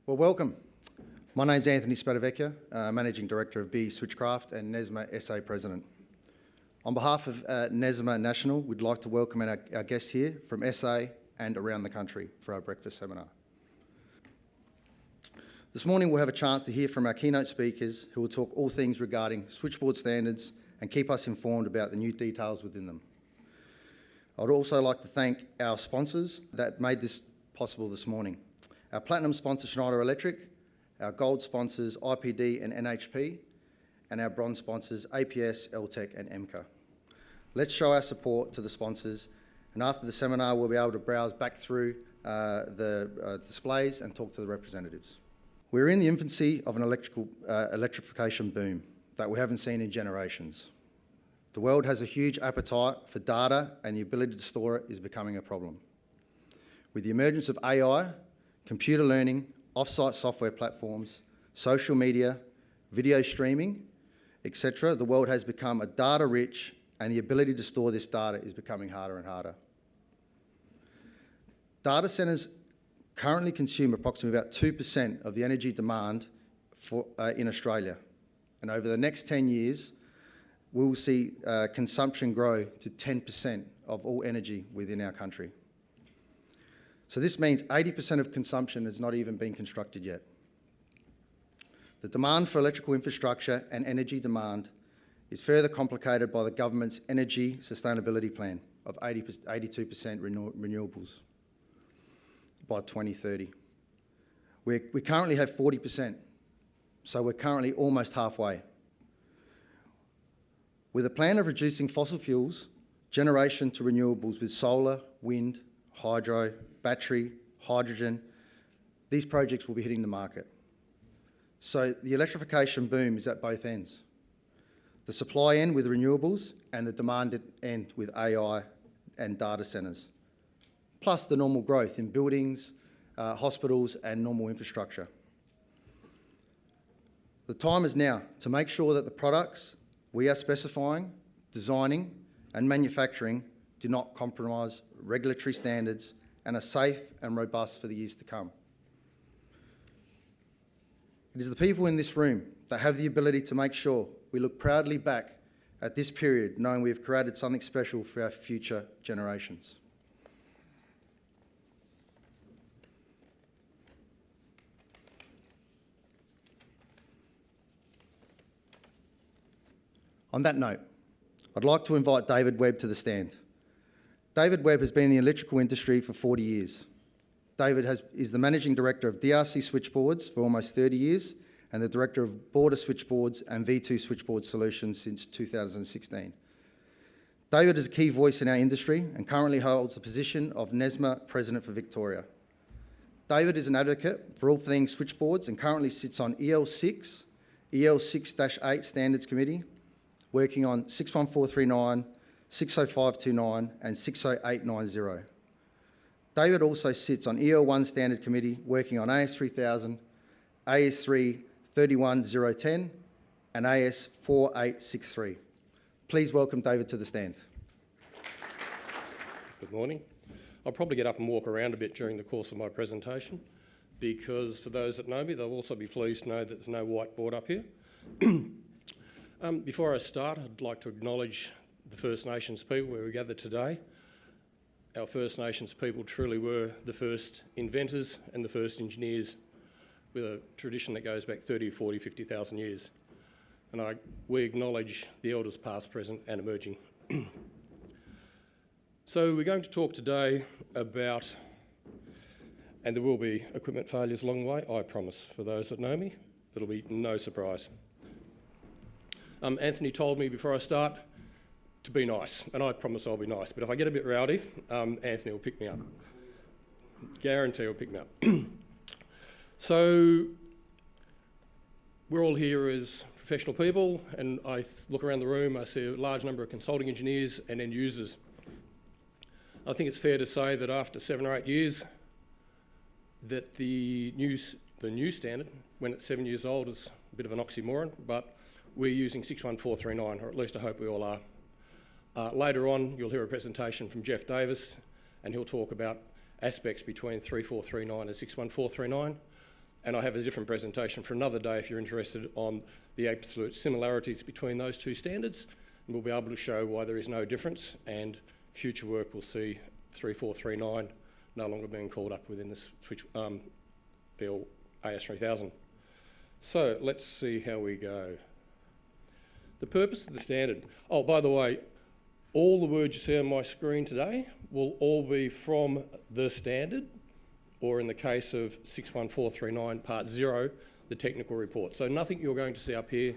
Well, welcome. My name's Anthony Spadavecchia, Managing Director of B Switchcraft and NESMA SA President. On behalf of NESMA National, we'd like to welcome our guests here from SA and around the country for our breakfast seminar. This morning we'll have a chance to hear from our keynote speakers who will talk all things regarding switchboard standards and keep us informed about the new details within them. I'd also like to thank our sponsors that made this possible this morning. Our platinum sponsor Schneider Electric, our gold sponsors IPD and NHP, and our bronze sponsors APS, LTEC and MCA. Let's show our support to the sponsors, and after the seminar we'll be able to browse back through the displays and talk to the representatives. We're in the infancy of an electrification boom that we haven't seen in generations. The world has a huge appetite for data, and the ability to store it is becoming a problem. With the emergence of AI, computer learning, off-site software platforms, social media, video streaming, etc., the world has become a data-rich, and the ability to store this data is becoming harder and harder. Data centres currently consume approximately about 2% of the energy demand in Australia, and over the next 10 years we will see consumption grow to 10% of all energy within our country. So this means 80% of consumption has not even been constructed yet. The demand for electrical infrastructure and energy demand is further complicated by the government's energy sustainability plan of 82% renewables by 2030. We currently have 40%, so we're currently almost halfway. With a plan of reducing fossil fuels, generation to renewables with solar, wind, hydro, battery, hydrogen, these projects will be hitting the market. So the electrification boom is at both ends. The supply end with renewables and the demand end with AI and data centres, plus the normal growth in buildings, hospitals and normal infrastructure. The time is now to make sure that the products we are specifying, designing and manufacturing do not compromise regulatory standards and are safe and robust for the years to come. It is the people in this room that have the ability to make sure we look proudly back at this period, knowing we have created something special for our future generations. On that note, I'd like to invite David Webb to the stand. David Webb has been in the electrical industry for 40 years. David is the Managing Director of DRC Switchboards for almost 30 years and the Director of Border Switchboards and V2 Switchboard Solutions since 2016. David is a key voice in our industry and currently holds the position of NESMA President for Victoria. David is an advocate for all things switchboards and currently sits on EL6, EL6-8 Standards Committee, working on 61439, 60529 and 60890. David also sits on EL1 Standard Committee working on AS3000, AS33110 and AS4863. Please welcome David to the stand. Good morning. I'll probably get up and walk around a bit during the course of my presentation because for those that know me, they'll also be pleased to know that there's no whiteboard up here. Before I start, I'd like to acknowledge the First Nations people where we gathered today. Our First Nations people truly were the first inventors and the first engineers with a tradition that goes back 30, 40, 50,000 years. And we acknowledge the elders past, present and emerging. So we're going to talk today about, and there will be equipment failures along the way, I promise, for those that know me. It'll be no surprise. Anthony told me before I start to be nice, and I promise I'll be nice, but if I get a bit rowdy, Anthony will pick me up. Guarantee he'll pick me up. So, we're all here as professional people, and I look around the room, I see a large number of consulting engineers and end users. I think it's fair to say that after 7 or 8 years, that the new standard, when it's 7 years old, is a bit of an oxymoron, but we're using 61439, or at least I hope we all are. Later on, you'll hear a presentation from Jeff Davis, and he'll talk about aspects between 3439 and 61439. And I have a different presentation for another day if you're interested on the absolute similarities between those two standards. And we'll be able to show why there is no difference, and future work will see 3439 no longer being called up within this bill AS3000. So let's see how we go. The purpose of the standard. Oh, by the way, all the words you see on my screen today will all be from the standard, or in the case of 61439 Part 0, the technical report. So nothing you're going to see up here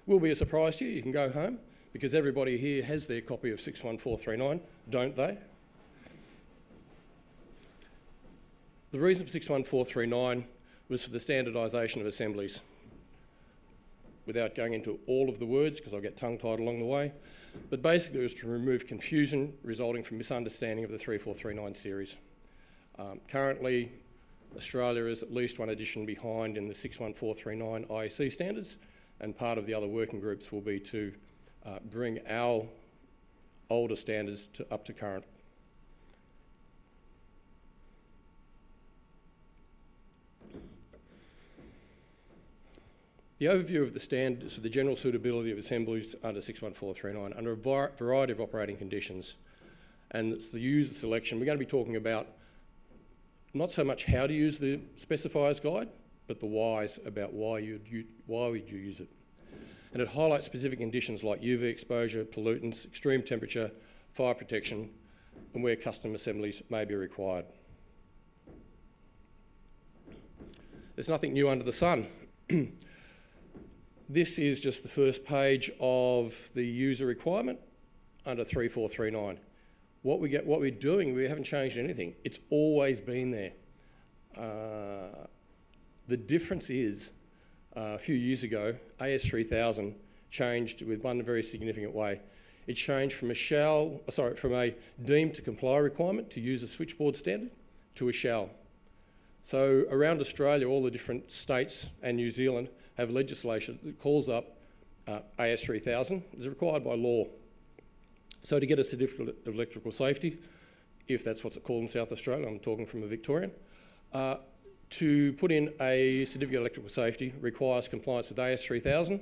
will be a surprise to you. You can go home, because everybody here has their copy of 61439, don't they? The reason for 61439 was for the standardisation of assemblies. Without going into all of the words, because I'll get tongue-tied along the way, but basically it was to remove confusion resulting from misunderstanding of the 3439 series. Currently, Australia is at least one edition behind in the 61439 IEC standards, and part of the other working groups will be to bring our older standards up to current. The overview of the standards for the general suitability of assemblies under 61439 under a variety of operating conditions, and it's the user selection. We're going to be talking about not so much how to use the specifier's guide, but the whys about why would you use it. And it highlights specific conditions like UV exposure, pollutants, extreme temperature, fire protection, and where custom assemblies may be required. There's nothing new under the sun. This is just the first page of the user requirement under 3439. What we're doing, we haven't changed anything. It's always been there. The difference is, a few years ago, AS3000 changed with one very significant way. It changed from a deemed to comply requirement to use a switchboard standard to a shall. So around Australia, all the different states and New Zealand have legislation that calls up AS3000 is required by law. So to get a certificate of electrical safety, if that's what's called in South Australia, I'm talking from a Victorian, to put in a certificate of electrical safety requires compliance with AS3000,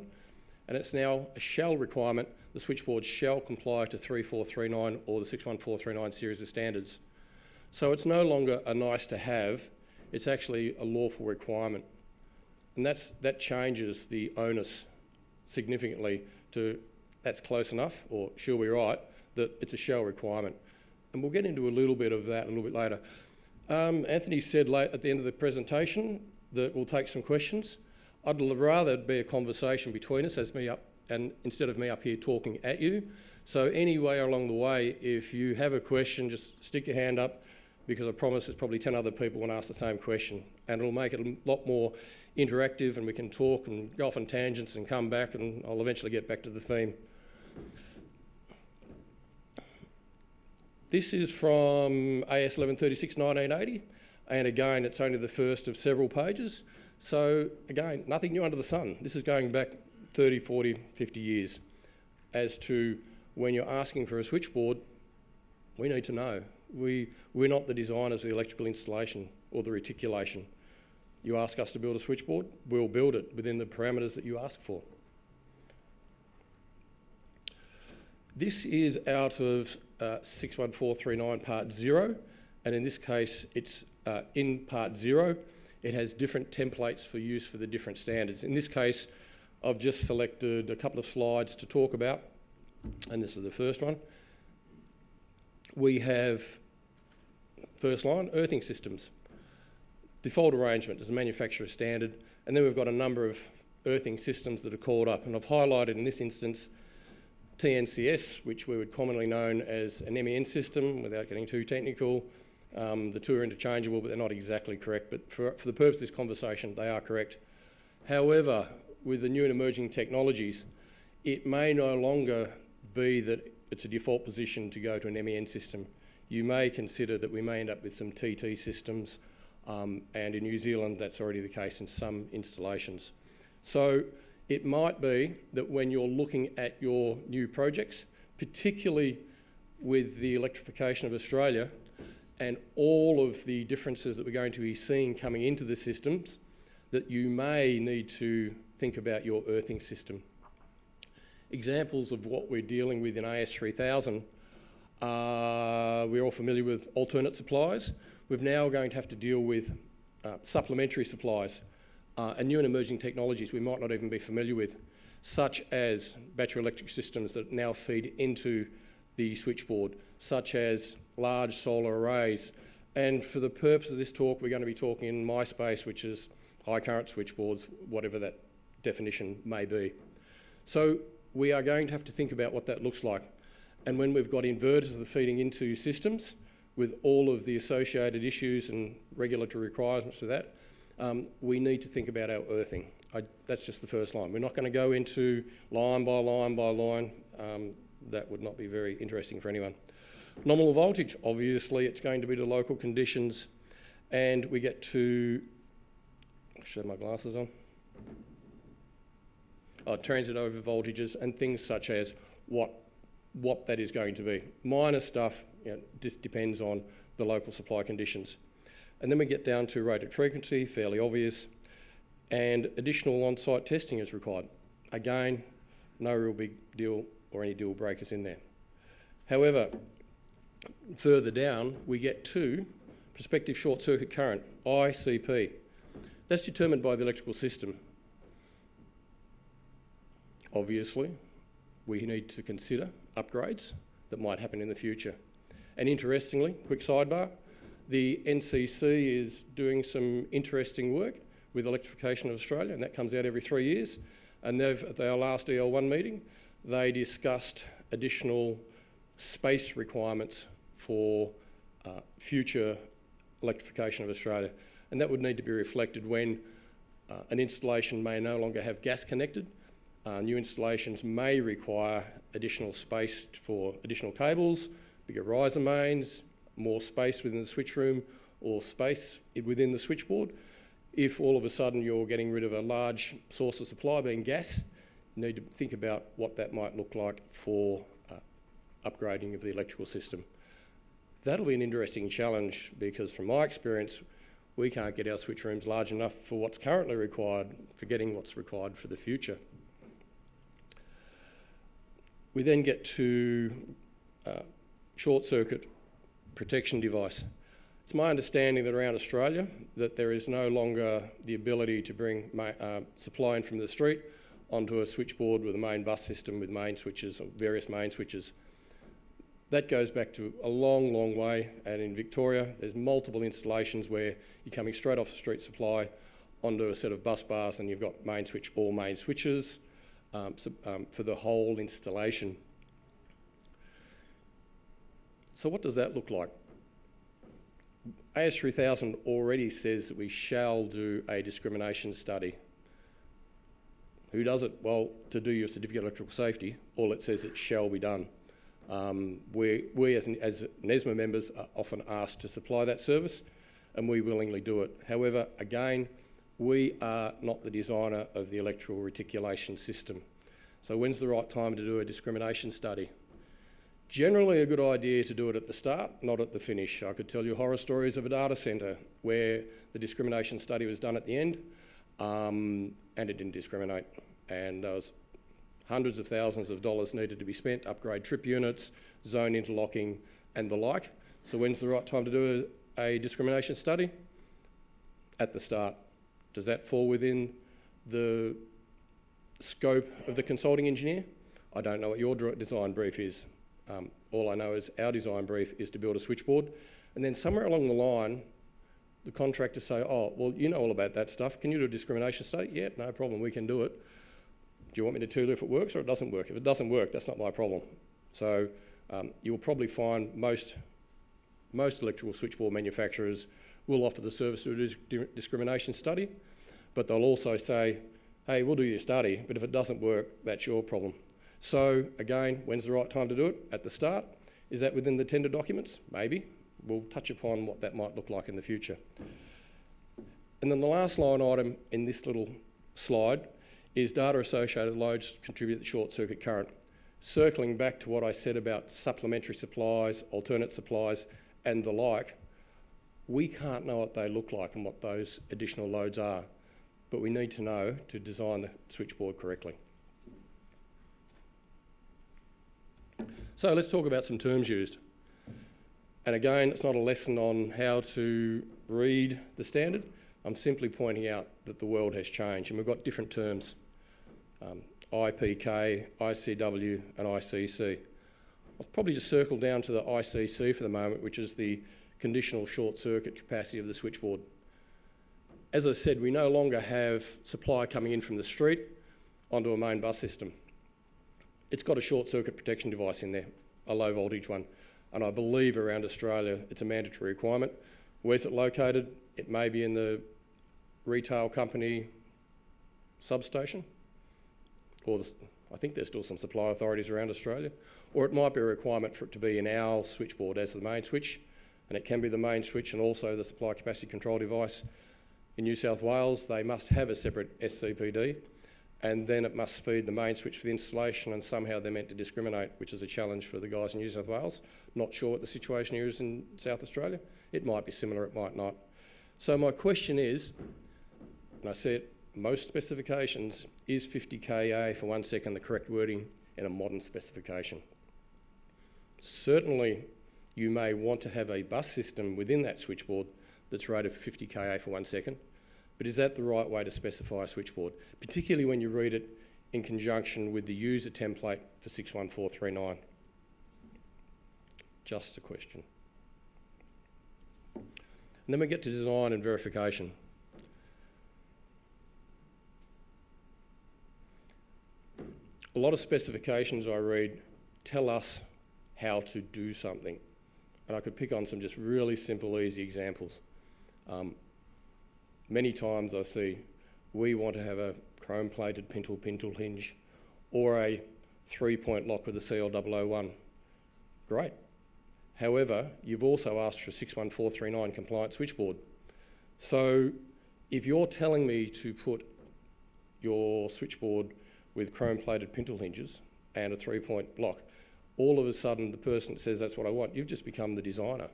and it's now a shall requirement. The switchboard shall comply to 3439 or the 61439 series of standards. So it's no longer a nice to have, it's actually a lawful requirement. And that changes the onus significantly to that's close enough, or she'll be right, that it's a shall requirement. And we'll get into a little bit of that a little bit later. Anthony said at the end of the presentation that we'll take some questions. I'd rather it be a conversation between us and instead of me up here talking at you. So anyway along the way, if you have a question, just stick your hand up, because I promise there's probably 10 other people want to ask the same question, and it'll make it a lot more interactive, and we can talk and go off on tangents and come back, and I'll eventually get back to the theme. This is from AS 1136 1980, and again it's only the first of several pages. So again, nothing new under the sun. This is going back 30, 40, 50 years. As to when you're asking for a switchboard, we need to know. We're not the designers of the electrical installation or the reticulation. You ask us to build a switchboard, we'll build it within the parameters that you ask for. This is out of 61439 Part 0, and in this case it's in Part 0. It has different templates for use for the different standards. In this case, I've just selected a couple of slides to talk about, and this is the first one. We have, first line, earthing systems. Default arrangement is a manufacturer standard, and then we've got a number of earthing systems that are called up, and I've highlighted in this instance TNCS, which we would commonly known as an MEN system, without getting too technical. The two are interchangeable, but they're not exactly correct, but for the purpose of this conversation, they are correct. However, with the new and emerging technologies, it may no longer be that it's a default position to go to an MEN system. You may consider that we may end up with some TT systems, and in New Zealand that's already the case in some installations. So it might be that when you're looking at your new projects, particularly with the electrification of Australia and all of the differences that we're going to be seeing coming into the systems, that you may need to think about your earthing system. Examples of what we're dealing with in AS3000, we're all familiar with alternate supplies. We're now going to have to deal with supplementary supplies and new and emerging technologies we might not even be familiar with, such as battery electric systems that now feed into the switchboard, such as large solar arrays. And for the purpose of this talk, we're going to be talking in my space, which is high current switchboards, whatever that definition may be. So we are going to have to think about what that looks like. And when we've got inverters that are feeding into systems with all of the associated issues and regulatory requirements for that, we need to think about our earthing. That's just the first line. We're not going to go into line by line by line. That would not be very interesting for anyone. Nominal voltage, obviously, it's going to be the local conditions. And we get to, I should have my glasses on. Transit over voltages and things such as what that is going to be. Minor stuff, just depends on the local supply conditions. And then we get down to rated frequency, fairly obvious, and additional on-site testing is required. Again, no real big deal or any deal breakers in there. However, further down, we get to prospective short circuit current, ICP. That's determined by the electrical system. Obviously, we need to consider upgrades that might happen in the future. And interestingly, quick sidebar, the NCC is doing some interesting work with electrification of Australia, and that comes out every 3 years. And at their last EL1 meeting, they discussed additional space requirements for future electrification of Australia. And that would need to be reflected when an installation may no longer have gas connected. New installations may require additional space for additional cables, bigger riser mains, more space within the switch room, or space within the switchboard. If all of a sudden you're getting rid of a large source of supply being gas, you need to think about what that might look like for upgrading of the electrical system. That'll be an interesting challenge because from my experience, we can't get our switch rooms large enough for what's currently required, forgetting what's required for the future. We then get to short circuit protection device. It's my understanding that around Australia that there is no longer the ability to bring supply in from the street onto a switchboard with a main bus system with main switches or various main switches. That goes back to a long, long way, and in Victoria there's multiple installations where you're coming straight off the street supply onto a set of bus bars and you've got main switch, all main switches for the whole installation. So what does that look like? AS3000 already says that we shall do a discrimination study. Who does it? Well, to do your certificate of electrical safety, all it says it shall be done. We as NESMA members are often asked to supply that service, and we willingly do it. However, again, we are not the designer of the electrical reticulation system. So when's the right time to do a discrimination study? Generally a good idea to do it at the start, not at the finish. I could tell you horror stories of a data centre where the discrimination study was done at the end and it didn't discriminate. And there was hundreds of thousands of dollars needed to be spent, upgrade trip units, zone interlocking and the like. So when's the right time to do a discrimination study? At the start. Does that fall within the scope of the consulting engineer? I don't know what your design brief is. All I know is our design brief is to build a switchboard, and then somewhere along the line, the contractors say, oh, well, you know all about that stuff. Can you do a discrimination study? Yeah, no problem, we can do it. Do you want me to tell you if it works or it doesn't work? If it doesn't work, that's not my problem. So you'll probably find most electrical switchboard manufacturers will offer the service to a discrimination study, but they'll also say, hey, we'll do your study, but if it doesn't work, that's your problem. So again, when's the right time to do it? At the start. Is that within the tender documents? Maybe. We'll touch upon what that might look like in the future. And then the last line item in this little slide is data associated loads contribute to short circuit current. Circling back to what I said about supplementary supplies, alternate supplies and the like, we can't know what they look like and what those additional loads are. but we need to know to design the switchboard correctly. So let's talk about some terms used. And again, it's not a lesson on how to read the standard. I'm simply pointing out that the world has changed and we've got different terms. IPK, ICW and ICC. I'll probably just circle down to the ICC for the moment, which is the conditional short circuit capacity of the switchboard. As I said, we no longer have supply coming in from the street onto a main bus system. It's got a short circuit protection device in there, a low voltage one, and I believe around Australia it's a mandatory requirement. Where's it located? It may be in the retail company substation, or I think there's still some supply authorities around Australia, or it might be a requirement for it to be in our switchboard as the main switch, and it can be the main switch and also the supply capacity control device. In New South Wales, they must have a separate SCPD, and then it must feed the main switch for the installation, and somehow they're meant to discriminate, which is a challenge for the guys in New South Wales. Not sure what the situation here is in South Australia. It might be similar, it might not. So my question is, and I said most specifications, is 50 kA for 1 second the correct wording in a modern specification? Certainly you may want to have a bus system within that switchboard that's rated for 50 kA for 1 second, but is that the right way to specify a switchboard, particularly when you read it in conjunction with the user template for 61439? Just a question. And then we get to design and verification. A lot of specifications I read tell us how to do something. And I could pick on some just really simple, easy examples. Many times I see, we want to have a chrome-plated pintle hinge or a 3-point lock with a CL001. Great. However, you've also asked for a 61439 compliant switchboard. So if you're telling me to put your switchboard with chrome-plated pintle hinges and a 3-point lock, all of a sudden the person that says that's what I want, you've just become the designer.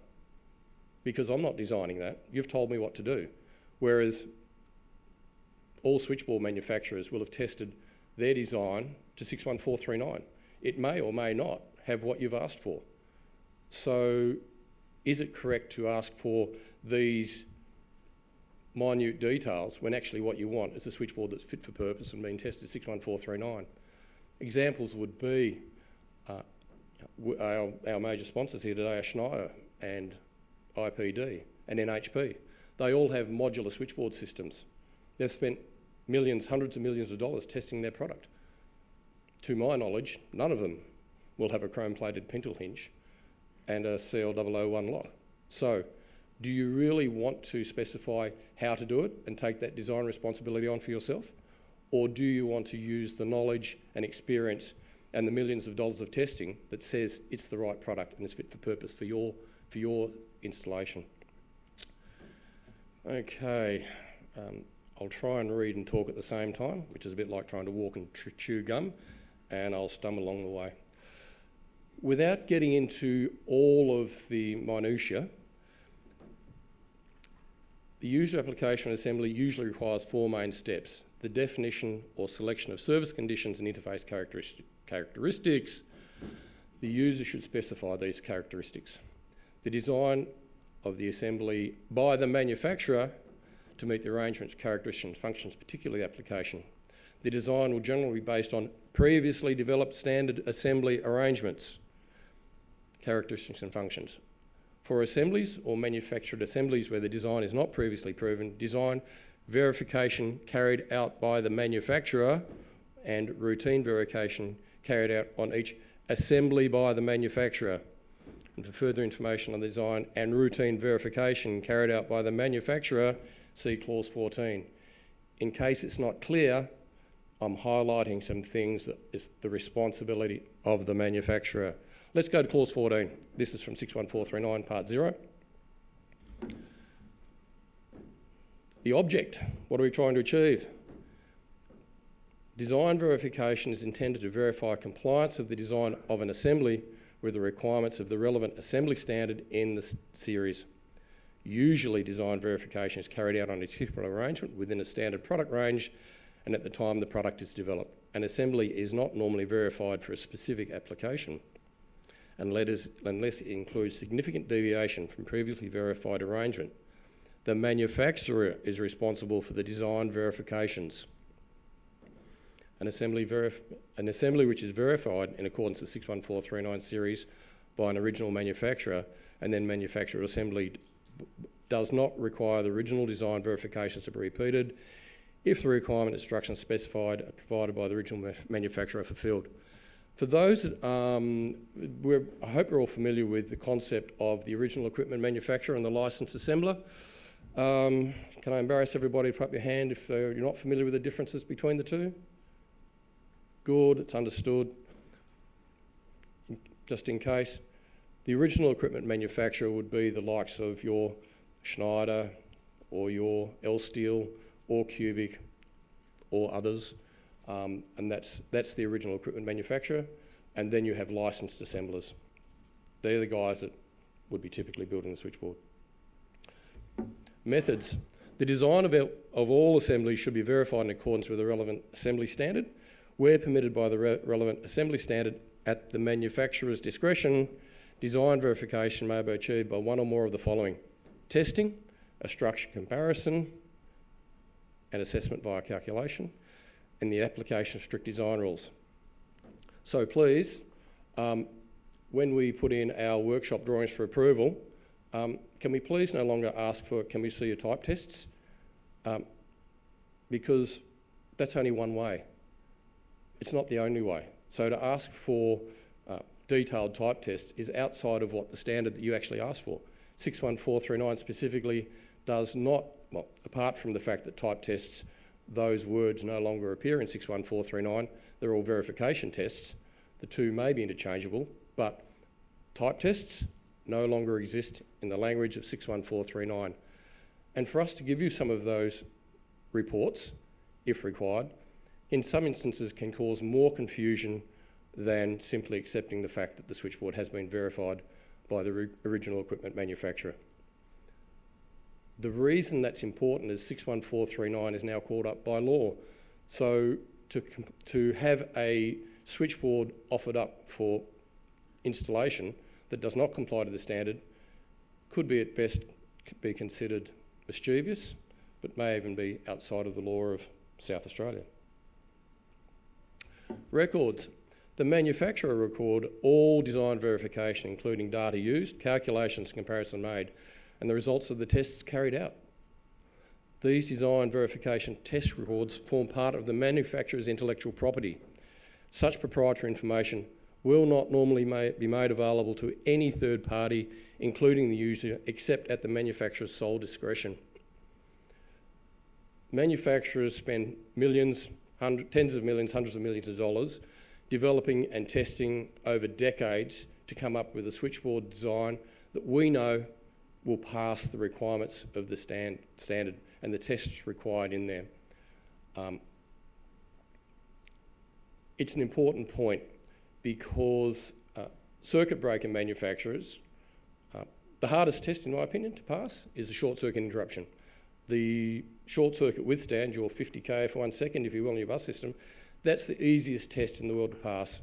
Because I'm not designing that, you've told me what to do. Whereas all switchboard manufacturers will have tested their design to 61439. It may or may not have what you've asked for. So is it correct to ask for these minute details when actually what you want is a switchboard that's fit for purpose and being tested 61439? Examples would be our major sponsors here today are Schneider and IPD and NHP. They all have modular switchboard systems. They've spent millions, hundreds of millions of dollars testing their product. To my knowledge, none of them will have a chrome-plated pintle hinge and a CL001 lock. So, do you really want to specify how to do it and take that design responsibility on for yourself? Or do you want to use the knowledge and experience and the millions of dollars of testing that says it's the right product and is fit for purpose for your installation? Okay, I'll try and read and talk at the same time, which is a bit like trying to walk and chew gum, and I'll stumble along the way. Without getting into all of the minutiae, the user application assembly usually requires 4 main steps: the definition or selection of service conditions and interface characteristics. The user should specify these characteristics. The design of the assembly by the manufacturer to meet the arrangements, characteristics and functions, particularly application. The design will generally be based on previously developed standard assembly arrangements, characteristics and functions. For assemblies or manufactured assemblies where the design is not previously proven, design verification carried out by the manufacturer and routine verification carried out on each assembly by the manufacturer. And for further information on the design and routine verification carried out by the manufacturer, see clause 14. In case it's not clear, I'm highlighting some things that is the responsibility of the manufacturer. Let's go to clause 14. This is from 61439 part 0. The object, what are we trying to achieve? Design verification is intended to verify compliance of the design of an assembly with the requirements of the relevant assembly standard in the series. Usually design verification is carried out on a typical arrangement within a standard product range and at the time the product is developed. An assembly is not normally verified for a specific application unless it includes significant deviation from previously verified arrangement. The manufacturer is responsible for the design verifications. An assembly which is verified in accordance with 61439 series by an original manufacturer and then manufacturer assembly does not require the original design verifications to be repeated if the requirement instructions specified are provided by the original manufacturer are fulfilled. For those that, I hope you're all familiar with the concept of the original equipment manufacturer and the licensed assembler. Can I embarrass everybody to put up your hand if you're not familiar with the differences between the two? Good, it's understood. Just in case, the original equipment manufacturer would be the likes of your Schneider or your L-Steel or Cubic or others, and that's the original equipment manufacturer, and then you have licensed assemblers. They're the guys that would be typically building the switchboard. Methods. The design of all assemblies should be verified in accordance with the relevant assembly standard. Where permitted by the relevant assembly standard at the manufacturer's discretion, design verification may be achieved by one or more of the following: testing, a structure comparison, and assessment via calculation, and the application of strict design rules. So please, when we put in our workshop drawings for approval, can we please no longer ask for, can we see your type tests? Because that's only one way. It's not the only way. So to ask for detailed type tests is outside of what the standard that you actually asked for. 61439 specifically does not, well, apart from the fact that type tests, those words no longer appear in 61439, they're all verification tests. The two may be interchangeable, but type tests no longer exist in the language of 61439. And for us to give you some of those reports, if required, in some instances can cause more confusion than simply accepting the fact that the switchboard has been verified by the original equipment manufacturer. The reason that's important is 61439 is now called up by law. So to have a switchboard offered up for installation that does not comply to the standard could be at best be considered mischievous, but may even be outside of the law of South Australia. Records. The manufacturer record all design verification, including data used, calculations, comparison made, and the results of the tests carried out. These design verification test records form part of the manufacturer's intellectual property. Such proprietary information will not normally be made available to any third party, including the user, except at the manufacturer's sole discretion. Manufacturers spend millions, tens of millions, hundreds of millions of dollars developing and testing over decades to come up with a switchboard design that we know will pass the requirements of the standard and the tests required in there. It's an important point because circuit breaker manufacturers, the hardest test in my opinion to pass is the short circuit interruption. The short circuit withstand, your 50 kA for 1 second if you will on your bus system, that's the easiest test in the world to pass.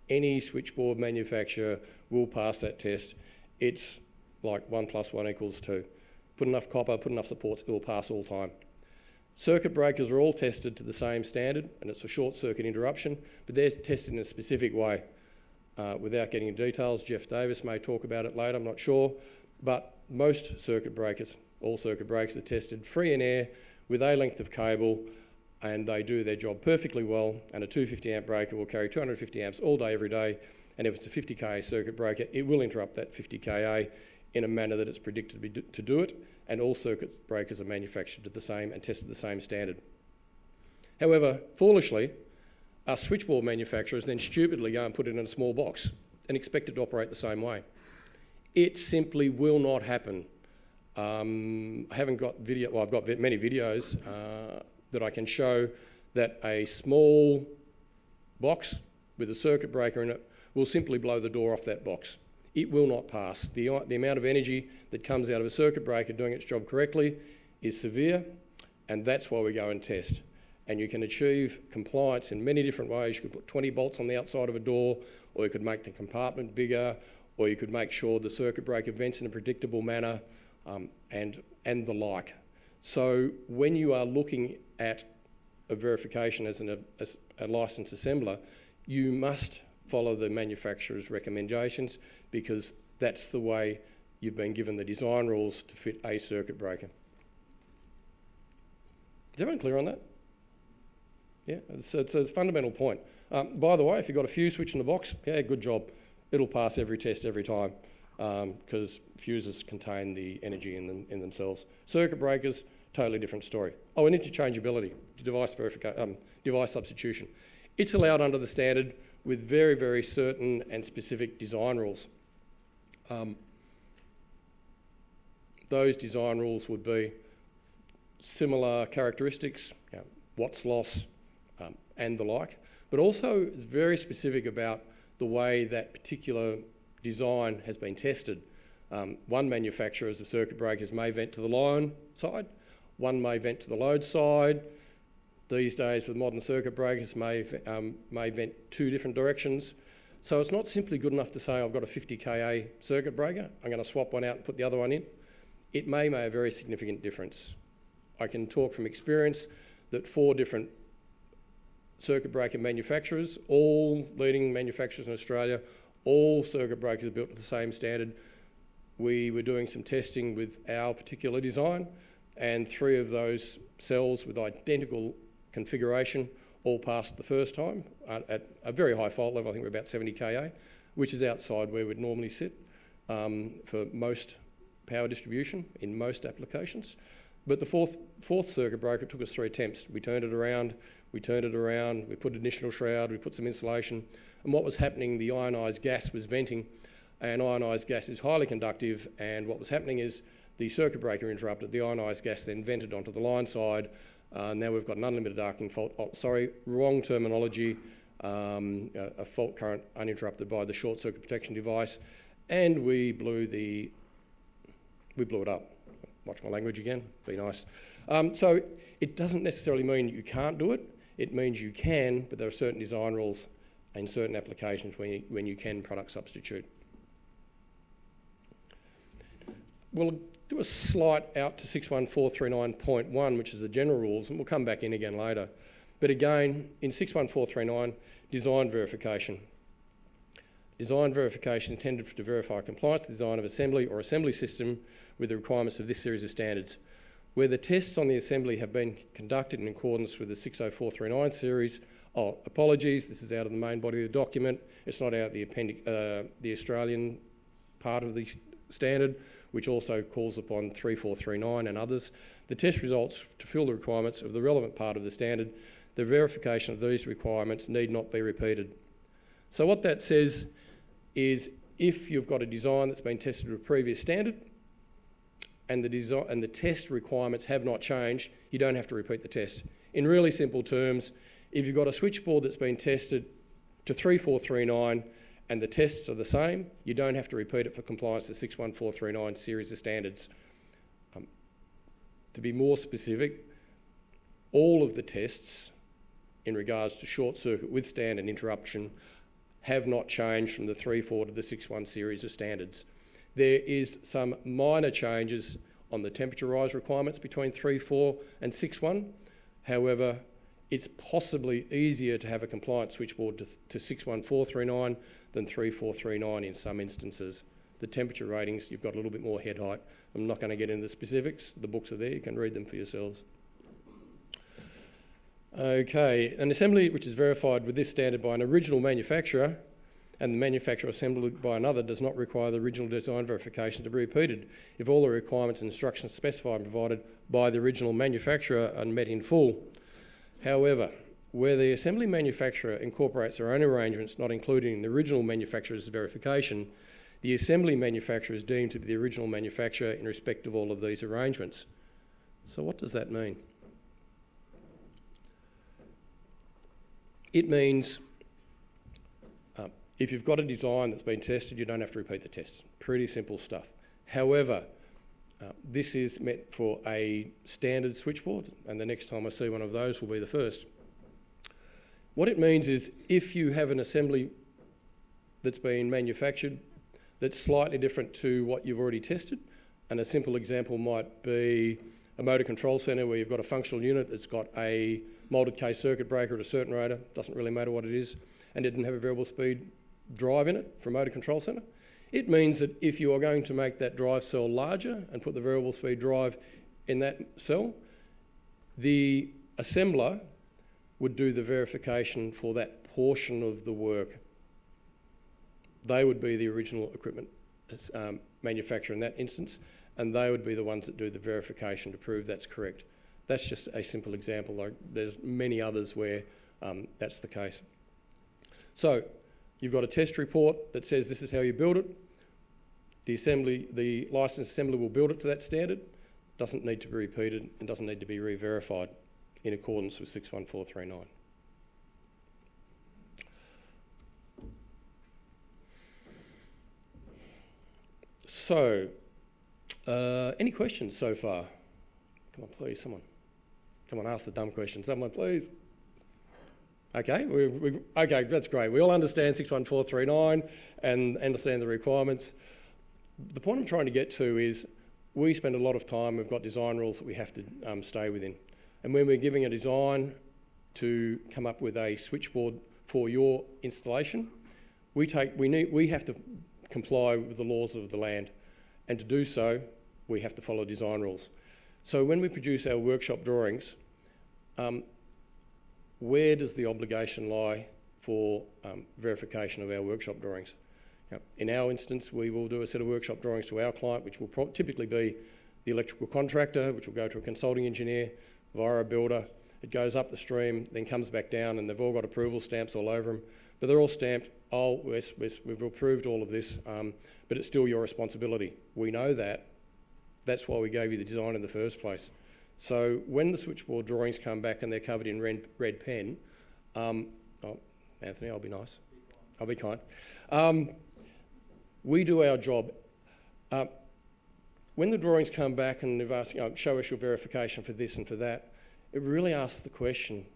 Any switchboard manufacturer will pass that test. It's like 1 + 1 = 2. Put enough copper, put enough supports, it will pass all time. Circuit breakers are all tested to the same standard, and it's a short circuit interruption, but they're tested in a specific way. Without getting into details, Jeff Davis may talk about it later, I'm not sure, but most circuit breakers, all circuit breakers are tested free in air with a length of cable, and they do their job perfectly well, and a 250 amp breaker will carry 250 amps all day, every day, and if it's a 50 kA circuit breaker, it will interrupt that 50 kA in a manner that it's predicted to do it, and all circuit breakers are manufactured to the same and tested to the same standard. However, foolishly, our switchboard manufacturers then stupidly go and put it in a small box and expect it to operate the same way. It simply will not happen. I haven't got video, well, I've got many videos that I can show that a small box with a circuit breaker in it will simply blow the door off that box. it will not pass. The amount of energy that comes out of a circuit breaker doing its job correctly is severe, and that's why we go and test. And you can achieve compliance in many different ways. You could put 20 bolts on the outside of a door, or you could make the compartment bigger, or you could make sure the circuit breaker vents in a predictable manner, and the like. So when you are looking at a verification as a licensed assembler, you must follow the manufacturer's recommendations, because that's the way you've been given the design rules to fit a circuit breaker. Is everyone clear on that? Yeah, it's a fundamental point. By the way, if you've got a fuse switch in the box, yeah, good job. It'll pass every test every time, because fuses contain the energy in themselves. Circuit breakers, totally different story. Oh, and interchangeability, device substitution. It's allowed under the standard with very, very certain and specific design rules. Those design rules would be similar characteristics, Watt's loss, and the like, but also it's very specific about the way that particular design has been tested. One manufacturer of circuit breakers may vent to the line side, one may vent to the load side. These days with modern circuit breakers may vent two different directions. So it's not simply good enough to say I've got a 50 kA circuit breaker, I'm going to swap one out and put the other one in. It may make a very significant difference. I can talk from experience that 4 different circuit breaker manufacturers, all leading manufacturers in Australia, all circuit breakers are built to the same standard. We were doing some testing with our particular design, and 3 of those cells with identical configuration all passed the first time at a very high fault level. I think we're about 70 kA, which is outside where we'd normally sit for most power distribution in most applications. But the fourth circuit breaker took us 3 attempts. We turned it around, we put an additional shroud, we put some insulation, and what was happening, the ionised gas was venting, and ionised gas is highly conductive, and what was happening is the circuit breaker interrupted, the ionised gas then vented onto the line side. Now we've got an unlimited arcing fault. Oh, sorry, wrong terminology. A fault current uninterrupted by the short circuit protection device, and we blew it up. Watch my language again, be nice. So it doesn't necessarily mean you can't do it. It means you can, but there are certain design rules in certain applications when you can product substitute. We'll do a slight out to 61439.1, which is the general rules, and we'll come back in again later. But again, in 61439, design verification. Design verification intended to verify compliance with the design of assembly or assembly system with the requirements of this series of standards. Where the tests on the assembly have been conducted in accordance with the 60439 series, apologies, this is out of the main body of the document. It's not out of the appendix, the Australian part of the standard, which also calls upon 3439 and others. The test results fulfil the requirements of the relevant part of the standard. The verification of these requirements need not be repeated. So what that says is if you've got a design that's been tested to a previous standard and the test requirements have not changed, you don't have to repeat the test. In really simple terms, if you've got a switchboard that's been tested to 3439 and the tests are the same, you don't have to repeat it for compliance to 61439 series of standards. To be more specific, all of the tests in regards to short circuit withstand and interruption have not changed from the 3.4 to the 6.1 series of standards. There is some minor changes on the temperature rise requirements between 3.4 and 6.1. However, it's possibly easier to have a compliant switchboard to 61439 than 3439 in some instances. The temperature ratings, you've got a little bit more head height. I'm not going to get into the specifics. The books are there. You can read them for yourselves. Okay, an assembly which is verified with this standard by an original manufacturer and the manufacturer assembled by another does not require the original design verification to be repeated if all the requirements and instructions specified and provided by the original manufacturer are met in full. However, where the assembly manufacturer incorporates their own arrangements not including the original manufacturer's verification, the assembly manufacturer is deemed to be the original manufacturer in respect of all of these arrangements. So what does that mean? It means If you've got a design that's been tested, you don't have to repeat the tests. Pretty simple stuff. However, this is meant for a standard switchboard, and the next time I see one of those will be the first. What it means is if you have an assembly that's been manufactured that's slightly different to what you've already tested, and a simple example might be a motor control centre where you've got a functional unit that's got a moulded case circuit breaker at a certain rotor, doesn't really matter what it is, and it didn't have a variable speed drive in it for a motor control centre. It means that if you are going to make that drive cell larger and put the variable speed drive in that cell, the assembler would do the verification for that portion of the work. They would be the original equipment manufacturer in that instance, and they would be the ones that do the verification to prove that's correct. That's just a simple example. Like there's many others where that's the case. So you've got a test report that says this is how you build it. The licensed assembler will build it to that standard. Doesn't need to be repeated and doesn't need to be re-verified in accordance with 61439. So, any questions so far? Come on, please, someone. Come on, ask the dumb question. Someone, please. Okay, okay, that's great. We all understand 61439 and understand the requirements. The point I'm trying to get to is we spend a lot of time, we've got design rules that we have to stay within. And when we're giving a design to come up with a switchboard for your installation, we have to comply with the laws of the land. And to do so, we have to follow design rules. So when we produce our workshop drawings, where does the obligation lie for verification of our workshop drawings? Now, in our instance, we will do a set of workshop drawings to our client, which will typically be the electrical contractor, which will go to a consulting engineer via a builder. It goes up the stream, then comes back down, and they've all got approval stamps all over them. But they're all stamped, oh, yes, we've approved all of this, but it's still your responsibility. We know that. That's why we gave you the design in the first place. So when the switchboard drawings come back and they're covered in red pen, oh, Anthony, I'll be nice. I'll be kind. We do our job. When the drawings come back and they've asked, show us your verification for this and for that, it really asks the question,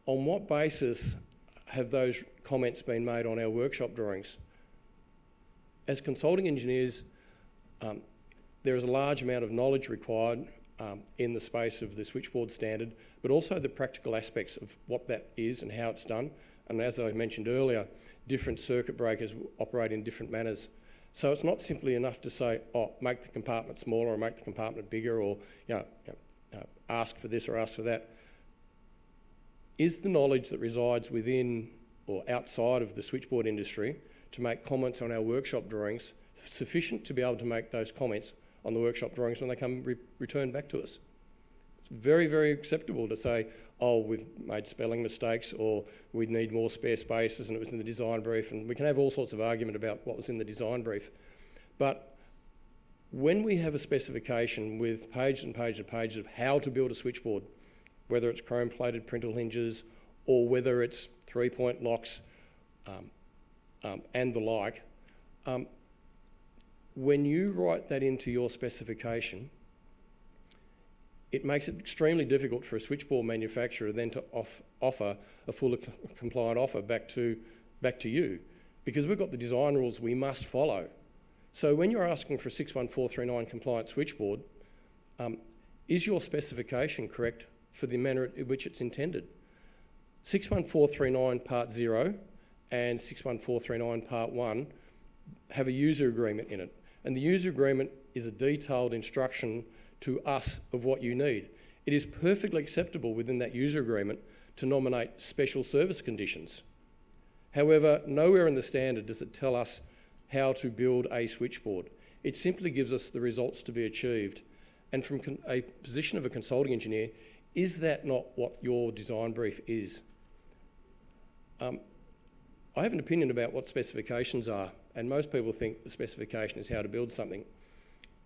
on what basis have those comments been made on our workshop drawings? As consulting engineers, there is a large amount of knowledge required in the space of the switchboard standard, but also the practical aspects of what that is and how it's done. And as I mentioned earlier, different circuit breakers operate in different manners. So it's not simply enough to say, oh, make the compartment smaller or make the compartment bigger or ask for this or ask for that. Is the knowledge that resides within or outside of the switchboard industry to make comments on our workshop drawings sufficient to be able to make those comments on the workshop drawings when they come returned back to us? It's very, very acceptable to say, oh, we've made spelling mistakes or we need more spare spaces and it was in the design brief, and we can have all sorts of argument about what was in the design brief. But when we have a specification with pages and pages and pages of how to build a switchboard, whether it's chrome-plated printle hinges or whether it's three-point locks and the like, when you write that into your specification, it makes it extremely difficult for a switchboard manufacturer then to offer a fully compliant offer back to you, because we've got the design rules we must follow. So when you're asking for a 61439 compliant switchboard, is your specification correct for the manner in which it's intended? 61439 Part 0 and 61439 Part 1 have a user agreement in it. And the user agreement is a detailed instruction to us of what you need. It is perfectly acceptable within that user agreement to nominate special service conditions. However, nowhere in the standard does it tell us how to build a switchboard. It simply gives us the results to be achieved. And from a position of a consulting engineer, is that not what your design brief is? I have an opinion about what specifications are, and most people think the specification is how to build something.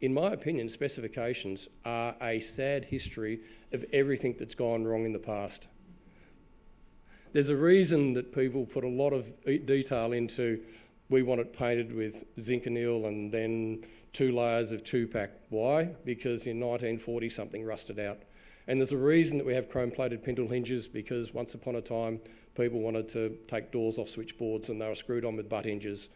In my opinion, specifications are a sad history of everything that's gone wrong in the past. There's a reason that people put a lot of detail into, we want it painted with zinc anneal and then 2 layers of 2-pack. Why? Because in 1940 something rusted out. And there's a reason that we have chrome-plated pintle hinges, because once upon a time people wanted to take doors off switchboards and they were screwed on with butt hinges.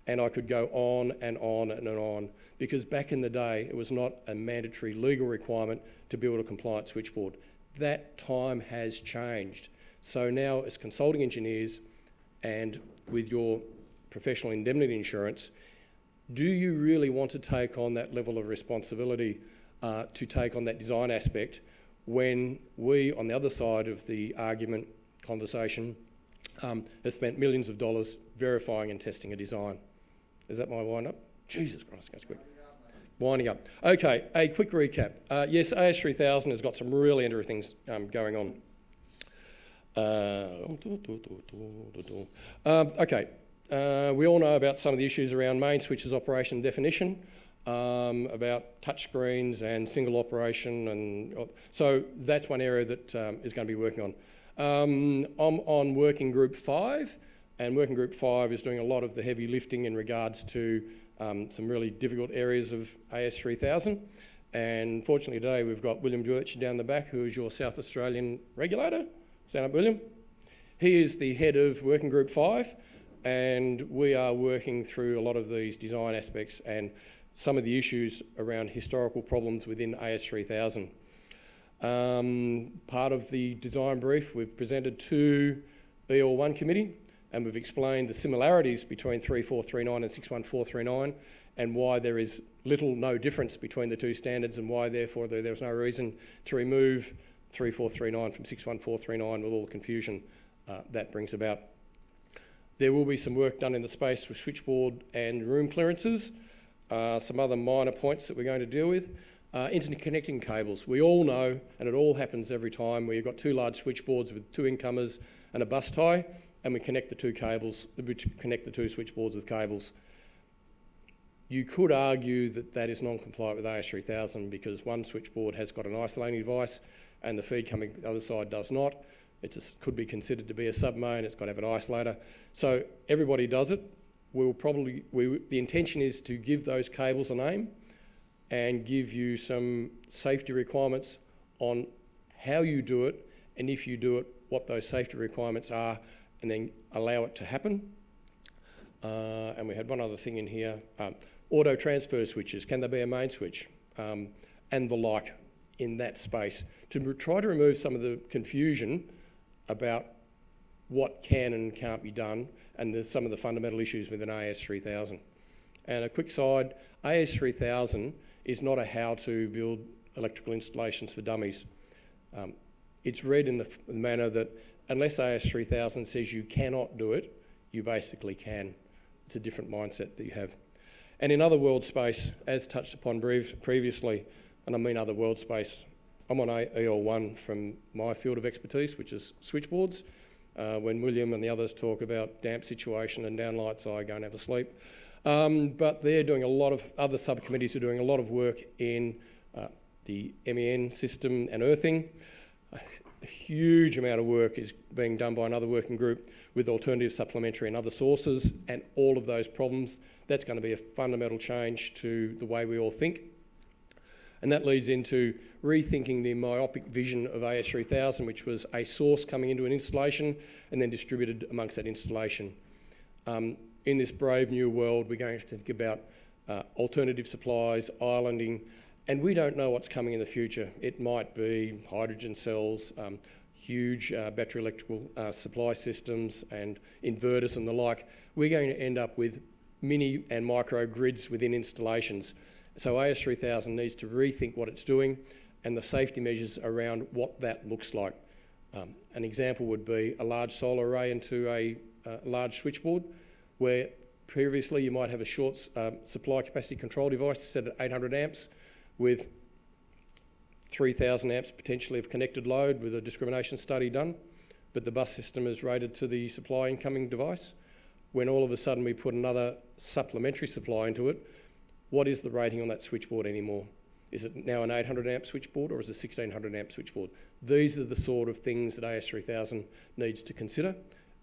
And I could go on and on and on, because back in the day it was not a mandatory legal requirement to build a compliant switchboard. That time has changed. So now as consulting engineers and with your professional indemnity insurance, do you really want to take on that level of responsibility to take on that design aspect when we, on the other side of the argument conversation, have spent millions of dollars verifying and testing a design? Is that my wind-up? Jesus Christ, goes quick. Winding up. Okay, a quick recap. Yes, AS3000 has got some really interesting things going on. Okay, we all know about some of the issues around main switches operation definition, about touchscreens and single operation, and so that's one area that is going to be working on. I'm on Working Group 5, and Working Group 5 is doing a lot of the heavy lifting in regards to some really difficult areas of AS3000. And fortunately today we've got William Deutsch down the back, who is your South Australian regulator. Stand up, William. He is the head of Working Group 5, and we are working through a lot of these design aspects and some of the issues around historical problems within AS3000. Part of the design brief we've presented to EL1 committee, and we've explained the similarities between 3439 and 61439 and why there is no difference between the two standards, and why therefore there's no reason to remove 3439 from 61439 with all the confusion that brings about. There will be some work done in the space with switchboard and room clearances, some other minor points that we're going to deal with. Interconnecting cables. We all know, and it all happens every time, where you've got 2 large switchboards with 2 incomers and a bus tie, and we connect the 2 cables, which connect the 2 switchboards with cables. You could argue that that is non-compliant with AS3000 because one switchboard has got an isolating device and the feed coming the other side does not. It could be considered to be a sub-main, it's got to have an isolator. So everybody does it. The intention is to give those cables a name and give you some safety requirements on how you do it, and if you do it, what those safety requirements are, and then allow it to happen. And we had one other thing in here, auto transfer switches, can they be a main switch? And the like in that space, to try to remove some of the confusion about what can and can't be done, and some of the fundamental issues within AS3000. And a quick side, AS3000 is not a how to build electrical installations for dummies. It's read in the manner that unless AS3000 says you cannot do it, you basically can. It's a different mindset that you have. And in other world space, as touched upon previously, and I mean other world space, I'm on EL1 from my field of expertise, which is switchboards. When William and the others talk about damp situation and downlights, I go and have a sleep. But they're doing a lot of, other subcommittees are doing a lot of work in the MEN system and earthing. A huge amount of work is being done by another working group with alternative, supplementary and other sources, and all of those problems. That's going to be a fundamental change to the way we all think. And that leads into rethinking the myopic vision of AS3000, which was a source coming into an installation and then distributed amongst that installation. In this brave new world, we're going to think about alternative supplies, islanding, and we don't know what's coming in the future. It might be hydrogen cells, huge battery electrical supply systems and inverters and the like. We're going to end up with mini and micro grids within installations. So AS3000 needs to rethink what it's doing and the safety measures around what that looks like. An example would be a large solar array into a large switchboard, where previously you might have a short supply capacity control device set at 800 amps with 3,000 amps potentially of connected load with a discrimination study done, but the bus system is rated to the supply incoming device. When all of a sudden we put another supplementary supply into it, what is the rating on that switchboard anymore? Is it now an 800 amp switchboard or is it a 1600 amp switchboard? These are the sort of things that AS3000 needs to consider,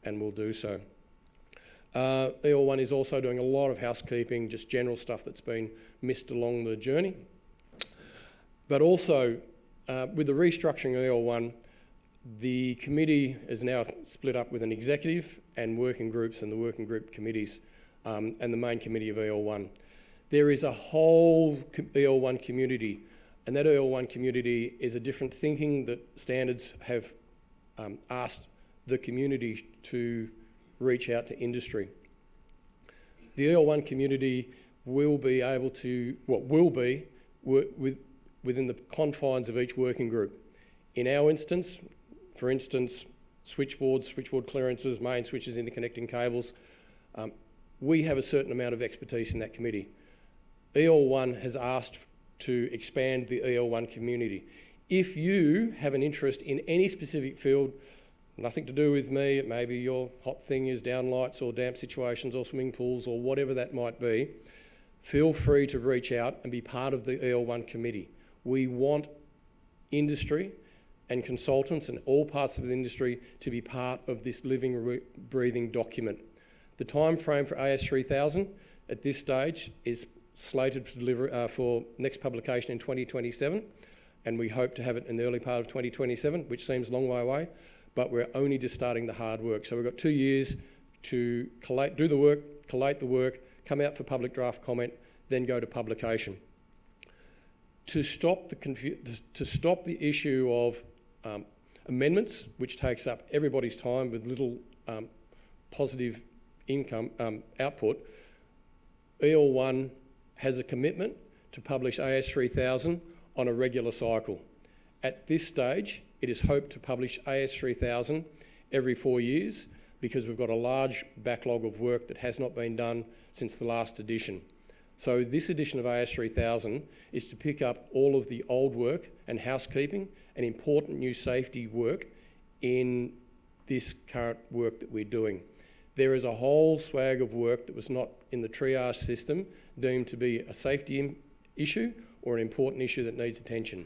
and will do so. EL1 is also doing a lot of housekeeping, just general stuff that's been missed along the journey. But also, with the restructuring of EL1, the committee is now split up with an executive and working groups and the working group committees and the main committee of EL1. There is a whole EL1 community, and that EL1 community is a different thinking that standards have asked the community to reach out to industry. The EL1 community will be able to, within the confines of each working group. In our instance, for instance, switchboards, switchboard clearances, main switches, interconnecting cables, we have a certain amount of expertise in that committee. EL1 has asked to expand the EL1 community. If you have an interest in any specific field, nothing to do with me, maybe your hot thing is downlights or damp situations or swimming pools or whatever that might be, feel free to reach out and be part of the EL1 committee. We want industry and consultants and all parts of the industry to be part of this living, breathing document. The time frame for AS3000 at this stage is slated for delivery for next publication in 2027, and we hope to have it in the early part of 2027, which seems a long way away, but we're only just starting the hard work. So we've got 2 years to do the work, collate the work, come out for public draft comment, then go to publication. To stop the issue of amendments, which takes up everybody's time with little positive income output, EL1 has a commitment to publish AS3000 on a regular cycle. At this stage, it is hoped to publish AS3000 every 4 years because we've got a large backlog of work that has not been done since the last edition. So this edition of AS3000 is to pick up all of the old work and housekeeping and important new safety work in this current work that we're doing. There is a whole swag of work that was not in the triage system deemed to be a safety issue or an important issue that needs attention.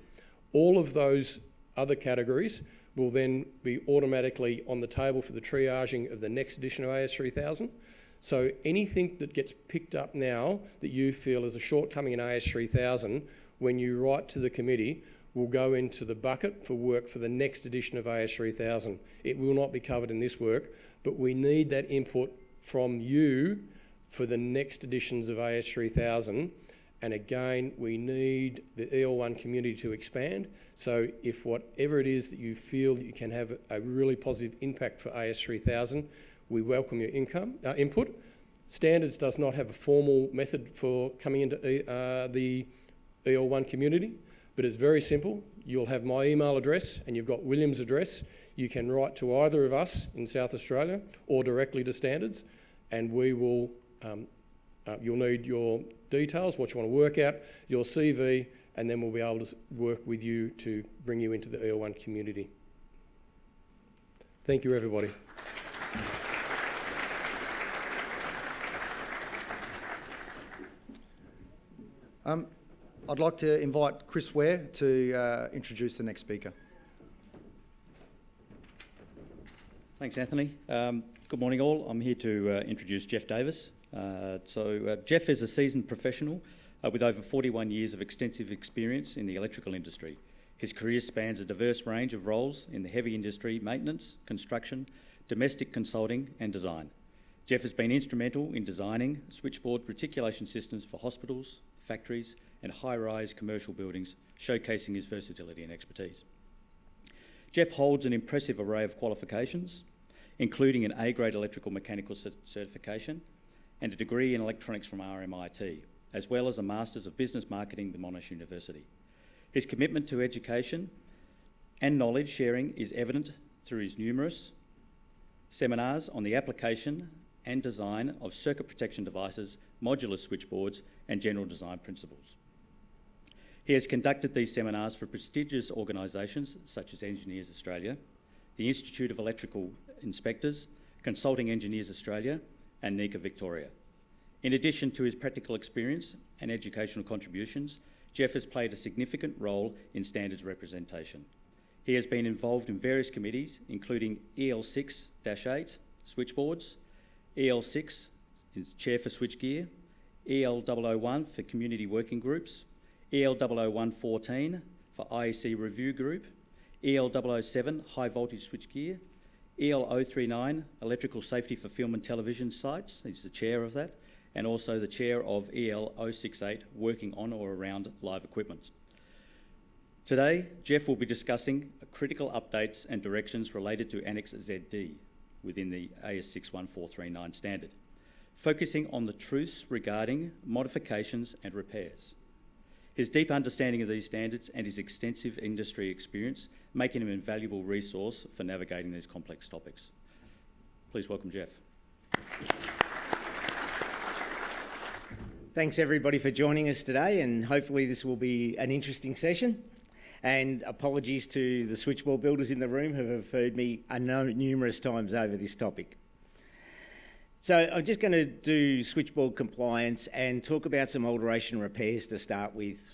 All of those other categories will then be automatically on the table for the triaging of the next edition of AS3000. So anything that gets picked up now that you feel is a shortcoming in AS3000, when you write to the committee, will go into the bucket for work for the next edition of AS3000. It will not be covered in this work, but we need that input from you for the next editions of AS3000. And again, we need the EL1 community to expand. So if whatever it is that you feel that you can have a really positive impact for AS3000, we welcome your input. Standards does not have a formal method for coming into the EL1 community, but it's very simple. You'll have my email address and you've got William's address. You can write to either of us in South Australia or directly to Standards, and we will, you'll need your details, what you want to work out, your CV, and then we'll be able to work with you to bring you into the EL1 community. Thank you, everybody. I'd like to invite Chris Ware to introduce the next speaker. Thanks, Anthony. Good morning, all. I'm here to introduce Jeff Davis. Jeff is a seasoned professional with over 41 years of extensive experience in the electrical industry. His career spans a diverse range of roles in the heavy industry, maintenance, construction, domestic consulting and design. Jeff has been instrumental in designing switchboard reticulation systems for hospitals, factories and high-rise commercial buildings, showcasing his versatility and expertise. Jeff holds an impressive array of qualifications, including an A-grade electrical mechanical certification and a degree in electronics from RMIT, as well as a Masters of Business Marketing from Monash University. His commitment to education and knowledge sharing is evident through his numerous seminars on the application and design of circuit protection devices, modular switchboards, and general design principles. He has conducted these seminars for prestigious organisations such as Engineers Australia, the Institute of Electrical Inspectors, Consulting Engineers Australia, and NESMA Victoria. In addition to his practical experience and educational contributions, Jeff has played a significant role in standards representation. He has been involved in various committees, including EL6-8, switchboards, EL6 is chair for switchgear, EL001 for community working groups, EL001-14 for IEC review group, EL007 high voltage switchgear, EL039 electrical safety for film and television sites, he's the chair of that, and also the chair of EL068 working on or around live equipment. Today, Jeff will be discussing critical updates and directions related to Annex ZD within the AS61439 standard, focusing on the truths regarding modifications and repairs. His deep understanding of these standards and his extensive industry experience make him an invaluable resource for navigating these complex topics. Please welcome Jeff. Thanks everybody for joining us today, and hopefully this will be an interesting session. And apologies to the switchboard builders in the room who have heard me numerous times over this topic. So I'm just going to do switchboard compliance and talk about some alteration repairs to start with.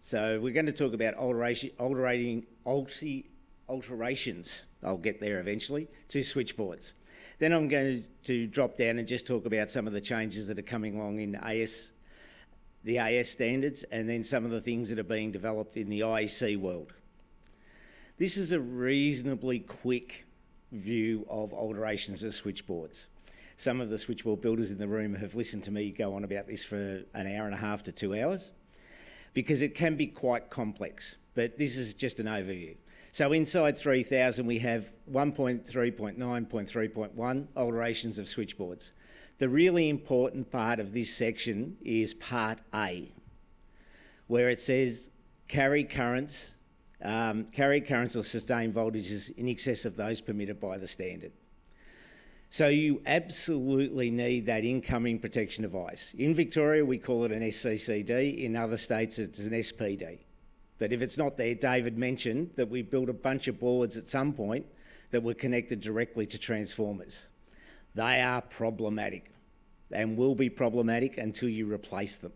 So we're going to talk about alterations, I'll get there eventually, to switchboards. Then I'm going to drop down and just talk about some of the changes that are coming along in the AS standards, and then some of the things that are being developed in the IEC world. This is a reasonably quick view of alterations of switchboards. Some of the switchboard builders in the room have listened to me go on about this for an hour and a half to 2 hours, because it can be quite complex, but this is just an overview. So inside 3000 we have 1.3.9.3.1 alterations of switchboards. The really important part of this section is Part A, where it says carry currents or sustained voltages in excess of those permitted by the standard. So you absolutely need that incoming protection device. In Victoria, we call it an SCCD. In other states, it's an SPD. But if it's not there, David mentioned that we built a bunch of boards at some point that were connected directly to transformers. They are problematic and will be problematic until you replace them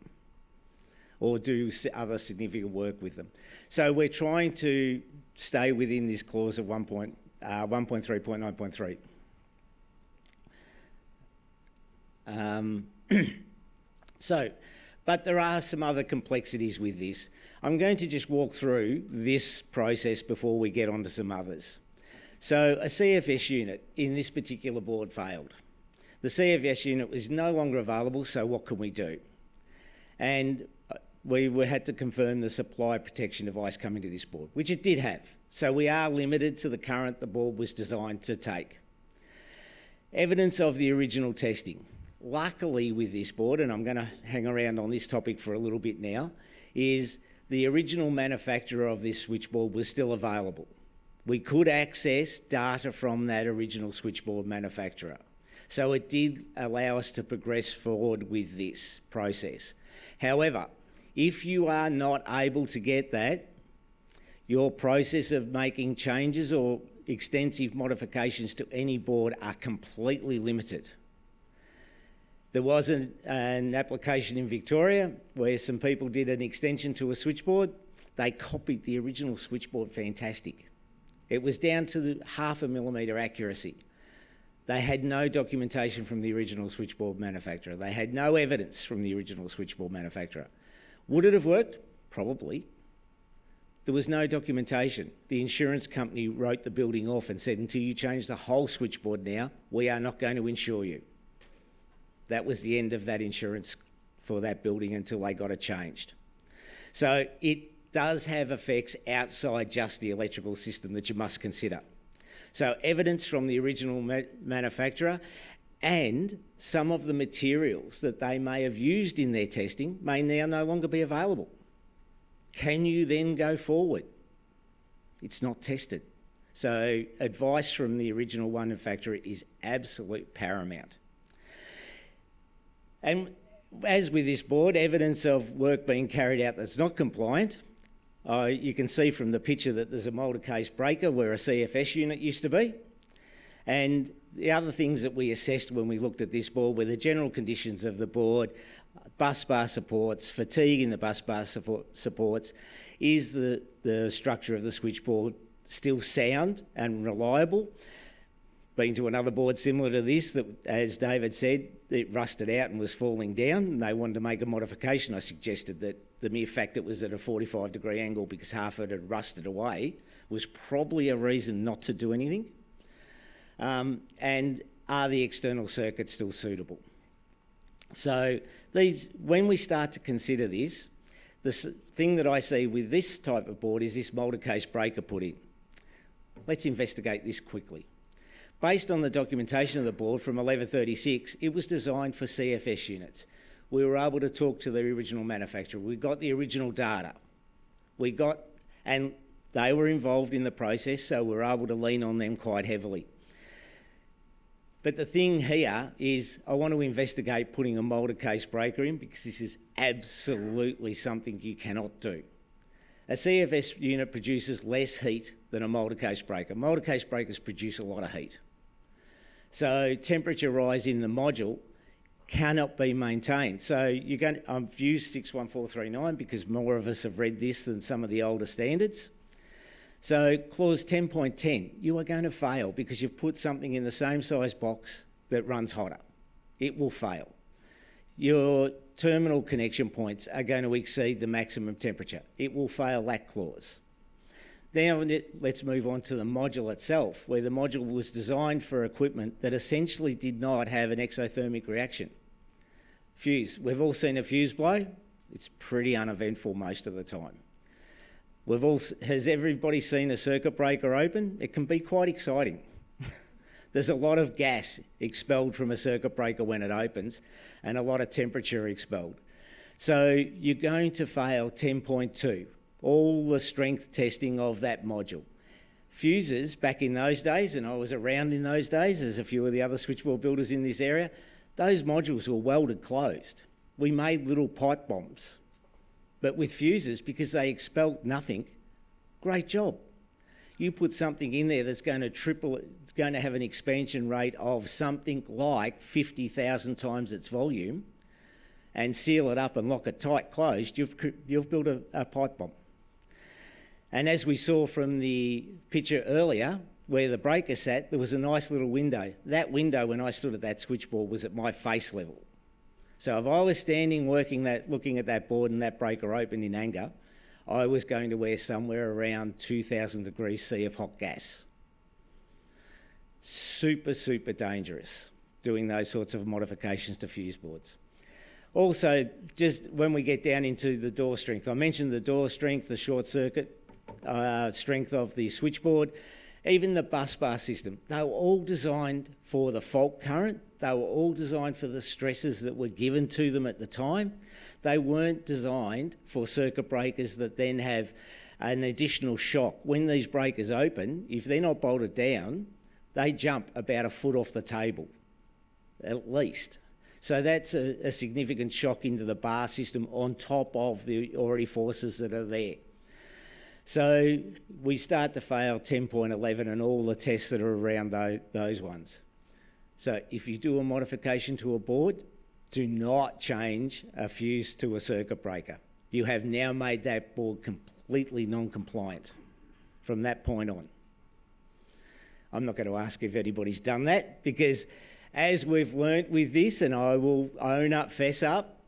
or do other significant work with them. So we're trying to stay within this clause of 1.3.9.3. But there are some other complexities with this. I'm going to just walk through this process before we get on to some others. So a CFS unit in this particular board failed. The CFS unit was no longer available, so what can we do? And we had to confirm the supply protection device coming to this board, which it did have. So we are limited to the current the board was designed to take. Evidence of the original testing. Luckily with this board, and I'm going to hang around on this topic for a little bit now, is the original manufacturer of this switchboard was still available. We could access data from that original switchboard manufacturer. So it did allow us to progress forward with this process. However, if you are not able to get that, your process of making changes or extensive modifications to any board are completely limited. There was an application in Victoria where some people did an extension to a switchboard. They copied the original switchboard fantastic. It was down to 0.5 millimetre accuracy. They had no documentation from the original switchboard manufacturer. They had no evidence from the original switchboard manufacturer. Would it have worked? Probably. There was no documentation. The insurance company wrote the building off and said, until you change the whole switchboard now, we are not going to insure you. That was the end of that insurance for that building until they got it changed. So it does have effects outside just the electrical system that you must consider. So evidence from the original manufacturer and some of the materials that they may have used in their testing may now no longer be available. Can you then go forward? It's not tested. So advice from the original manufacturer is absolute paramount. And as with this board, evidence of work being carried out that's not compliant. You can see from the picture that there's a moulder case breaker where a CFS unit used to be. And the other things that we assessed when we looked at this board were the general conditions of the board, bus bar supports, fatigue in the bus bar supports. Is the structure of the switchboard still sound and reliable? Been to another board similar to this that, as David said, it rusted out and was falling down, and they wanted to make a modification. I suggested that the mere fact it was at a 45-degree angle because half of it had rusted away was probably a reason not to do anything. And are the external circuits still suitable? So when we start to consider this, the thing that I see with this type of board is this moulder case breaker put in. Let's investigate this quickly. Based on the documentation of the board from 1136, it was designed for CFS units. We were able to talk to the original manufacturer. We got the original data. And they were involved in the process, so we were able to lean on them quite heavily. But the thing here is I want to investigate putting a moulder case breaker in because this is absolutely something you cannot do. A CFS unit produces less heat than a moulder case breaker. Moulder case breakers produce a lot of heat. So temperature rise in the module cannot be maintained. So I've used 61439 because more of us have read this than some of the older standards. So clause 10.10, you are going to fail because you've put something in the same size box that runs hotter. It will fail. Your terminal connection points are going to exceed the maximum temperature. It will fail that clause. Then let's move on to the module itself, where the module was designed for equipment that essentially did not have an exothermic reaction. Fuse. We've all seen a fuse blow. It's pretty uneventful most of the time. Has everybody seen a circuit breaker open? It can be quite exciting. There's a lot of gas expelled from a circuit breaker when it opens and a lot of temperature expelled. So you're going to fail 10.2, all the strength testing of that module. Fuses, back in those days, and I was around in those days, as a few of the other switchboard builders in this area, those modules were welded closed. We made little pipe bombs. But with fuses, because they expelled nothing, great job. You put something in there that's going to triple, it's going to have an expansion rate of something like 50,000 times its volume, and seal it up and lock it tight closed, you've built a pipe bomb. And as we saw from the picture earlier, where the breaker sat, there was a nice little window. That window, when I stood at that switchboard, was at my face level. So if I was standing looking at that board and that breaker opened in anger, I was going to wear somewhere around 2,000 degrees C of hot gas. Super, super dangerous doing those sorts of modifications to fuse boards. Also, just when we get down into the door strength, I mentioned the door strength, the short circuit strength of the switchboard, even the bus bar system. They were all designed for the fault current. They were all designed for the stresses that were given to them at the time. They weren't designed for circuit breakers that then have an additional shock. When these breakers open, if they're not bolted down, they jump about a foot off the table, at least. So that's a significant shock into the bar system on top of the already forces that are there. So we start to fail 10.11 and all the tests that are around those ones. So if you do a modification to a board, do not change a fuse to a circuit breaker. You have now made that board completely non-compliant from that point on. I'm not going to ask if anybody's done that because as we've learnt with this, and I will fess up,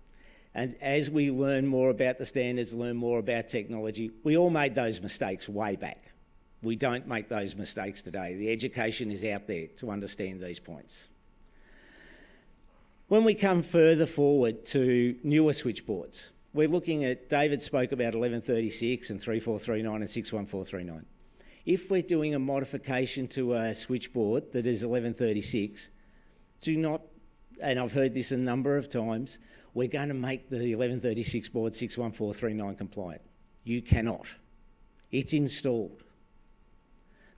and as we learn more about the standards, learn more about technology, we all made those mistakes way back. We don't make those mistakes today. The education is out there to understand these points. When we come further forward to newer switchboards, we're looking at, David spoke about 1136 and 3439 and 61439. If we're doing a modification to a switchboard that is 1136, do not, and I've heard this a number of times, we're going to make the 1136 board 61439 compliant. You cannot. It's installed.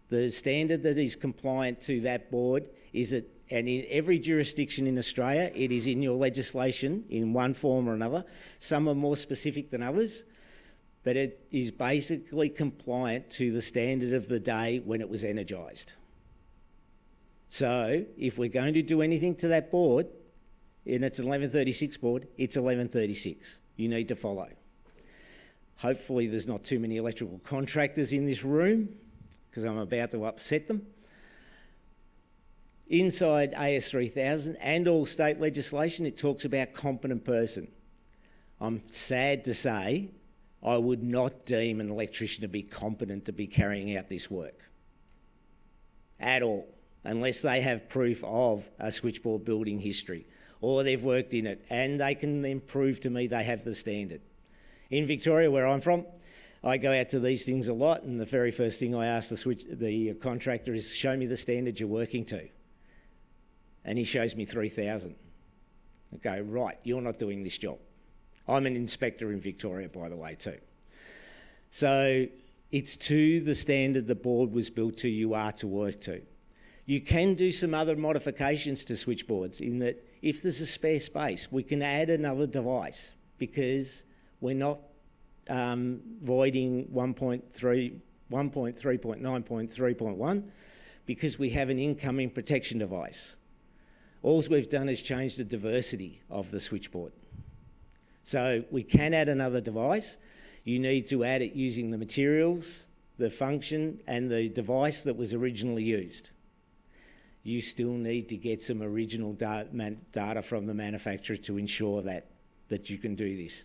The standard that is compliant to that board is that, and in every jurisdiction in Australia, it is in your legislation in one form or another. Some are more specific than others, but it is basically compliant to the standard of the day when it was energised. So if we're going to do anything to that board, and it's an 1136 board, it's 1136. You need to follow. Hopefully there's not too many electrical contractors in this room because I'm about to upset them. Inside AS3000 and all state legislation, it talks about competent person. I'm sad to say I would not deem an electrician to be competent to be carrying out this work at all, unless they have proof of a switchboard building history or they've worked in it and they can then prove to me they have the standard. In Victoria, where I'm from, I go out to these things a lot, and the very first thing I ask the contractor is, show me the standard you're working to. And he shows me 3,000. I go, right, you're not doing this job. I'm an inspector in Victoria, by the way, too. So it's to the standard the board was built to, you are to work to. You can do some other modifications to switchboards in that if there's a spare space, we can add another device because we're not voiding 1.3.9.3.1 because we have an incoming protection device. All we've done is change the diversity of the switchboard. So we can add another device. You need to add it using the materials, the function, and the device that was originally used. You still need to get some original data from the manufacturer to ensure that you can do this.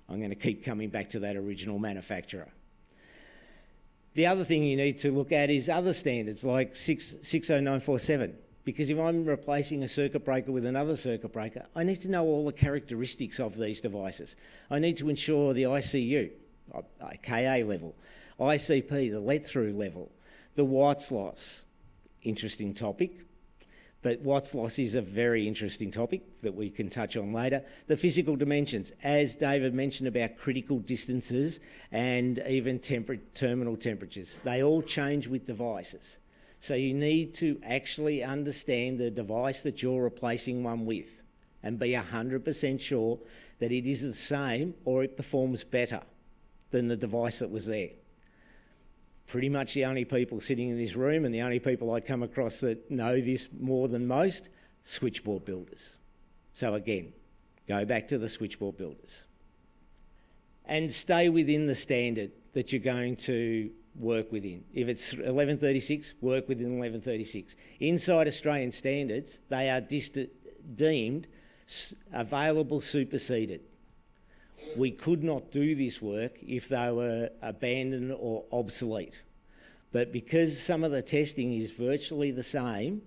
I'm going to keep coming back to that original manufacturer. The other thing you need to look at is other standards like 60947. Because if I'm replacing a circuit breaker with another circuit breaker, I need to know all the characteristics of these devices. I need to ensure the ICU, KA level, ICP, the let-through level, the Watts loss. Interesting topic, but Watts loss is a very interesting topic that we can touch on later. The physical dimensions, as David mentioned about critical distances and even terminal temperatures, they all change with devices. So you need to actually understand the device that you're replacing one with and be 100% sure that it is the same or it performs better than the device that was there. Pretty much the only people sitting in this room and the only people I come across that know this more than most, switchboard builders. So again, go back to the switchboard builders. And stay within the standard that you're going to work within. If it's 1136, work within 1136. Inside Australian standards, they are deemed available superseded. We could not do this work if they were abandoned or obsolete. But because some of the testing is virtually the same,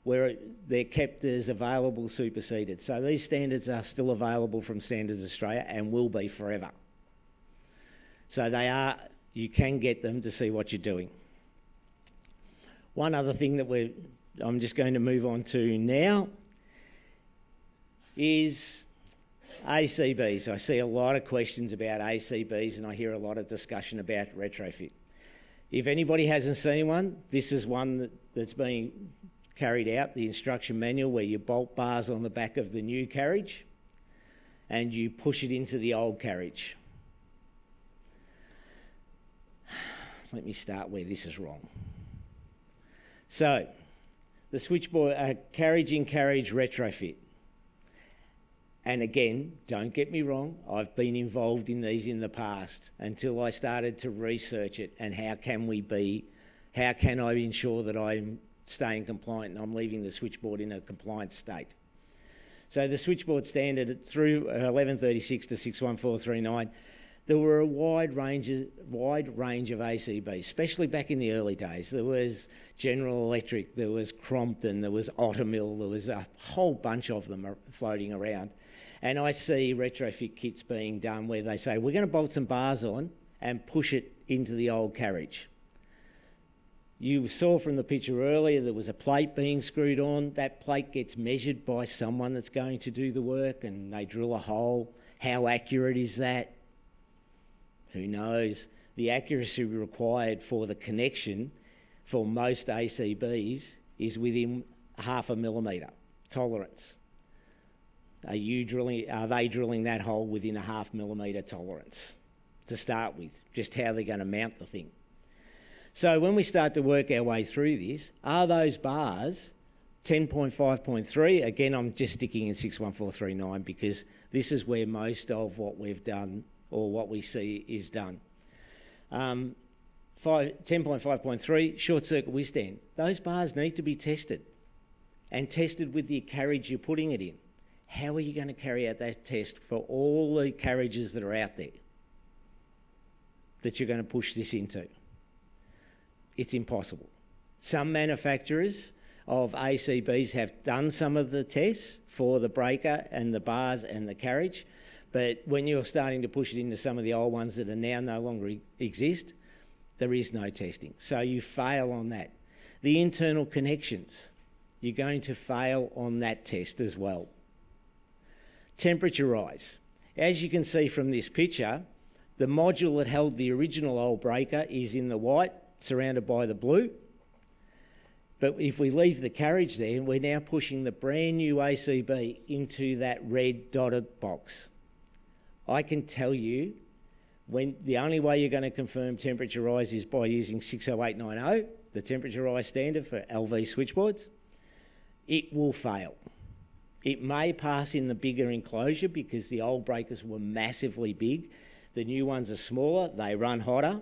where they're kept as available superseded. So these standards are still available from Standards Australia and will be forever. So they are, you can get them to see what you're doing. One other thing that I'm just going to move on to now is ACBs. I see a lot of questions about ACBs and I hear a lot of discussion about retrofit. If anybody hasn't seen one, this is one that's being carried out, the instruction manual, where you bolt bars on the back of the new carriage and you push it into the old carriage. Let me start where this is wrong. So, the switchboard, carriage-in-carriage retrofit. And again, don't get me wrong, I've been involved in these in the past until I started to research it and how can I ensure that I'm staying compliant and I'm leaving the switchboard in a compliant state. So the switchboard standard through 1136 to 61439, there were a wide range of ACBs, especially back in the early days. There was General Electric, there was Crompton, there was Ottermill, there was a whole bunch of them floating around. And I see retrofit kits being done where they say, we're going to bolt some bars on and push it into the old carriage. You saw from the picture earlier there was a plate being screwed on. That plate gets measured by someone that's going to do the work and they drill a hole. How accurate is that? Who knows? The accuracy required for the connection for most ACBs is within 0.5 millimetre tolerance. Are they drilling that hole within 0.5 millimetre tolerance to start with? Just how they're going to mount the thing. So when we start to work our way through this, are those bars 10.5.3, again, I'm just sticking in 61439 because this is where most of what we've done or what we see is done. 10.5.3, short circuit withstand. Those bars need to be tested and tested with the carriage you're putting it in. How are you going to carry out that test for all the carriages that are out there that you're going to push this into? It's impossible. Some manufacturers of ACBs have done some of the tests for the breaker and the bars and the carriage, but when you're starting to push it into some of the old ones that are now no longer exist, there is no testing. So you fail on that. The internal connections, you're going to fail on that test as well. Temperature rise. As you can see from this picture, the module that held the original old breaker is in the white, surrounded by the blue. But if we leave the carriage there, we're now pushing the brand new ACB into that red dotted box. I can tell you, when the only way you're going to confirm temperature rise is by using 60890, the temperature rise standard for LV switchboards. It will fail. It may pass in the bigger enclosure because the old breakers were massively big. The new ones are smaller, they run hotter.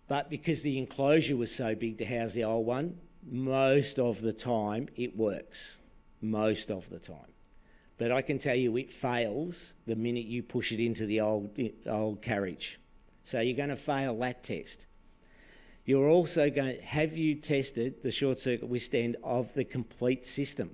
But because the enclosure was so big to house the old one, most of the time it works. Most of the time. But I can tell you it fails the minute you push it into the old carriage. So you're going to fail that test. You're also going to, have you tested the short circuit withstand of the complete system?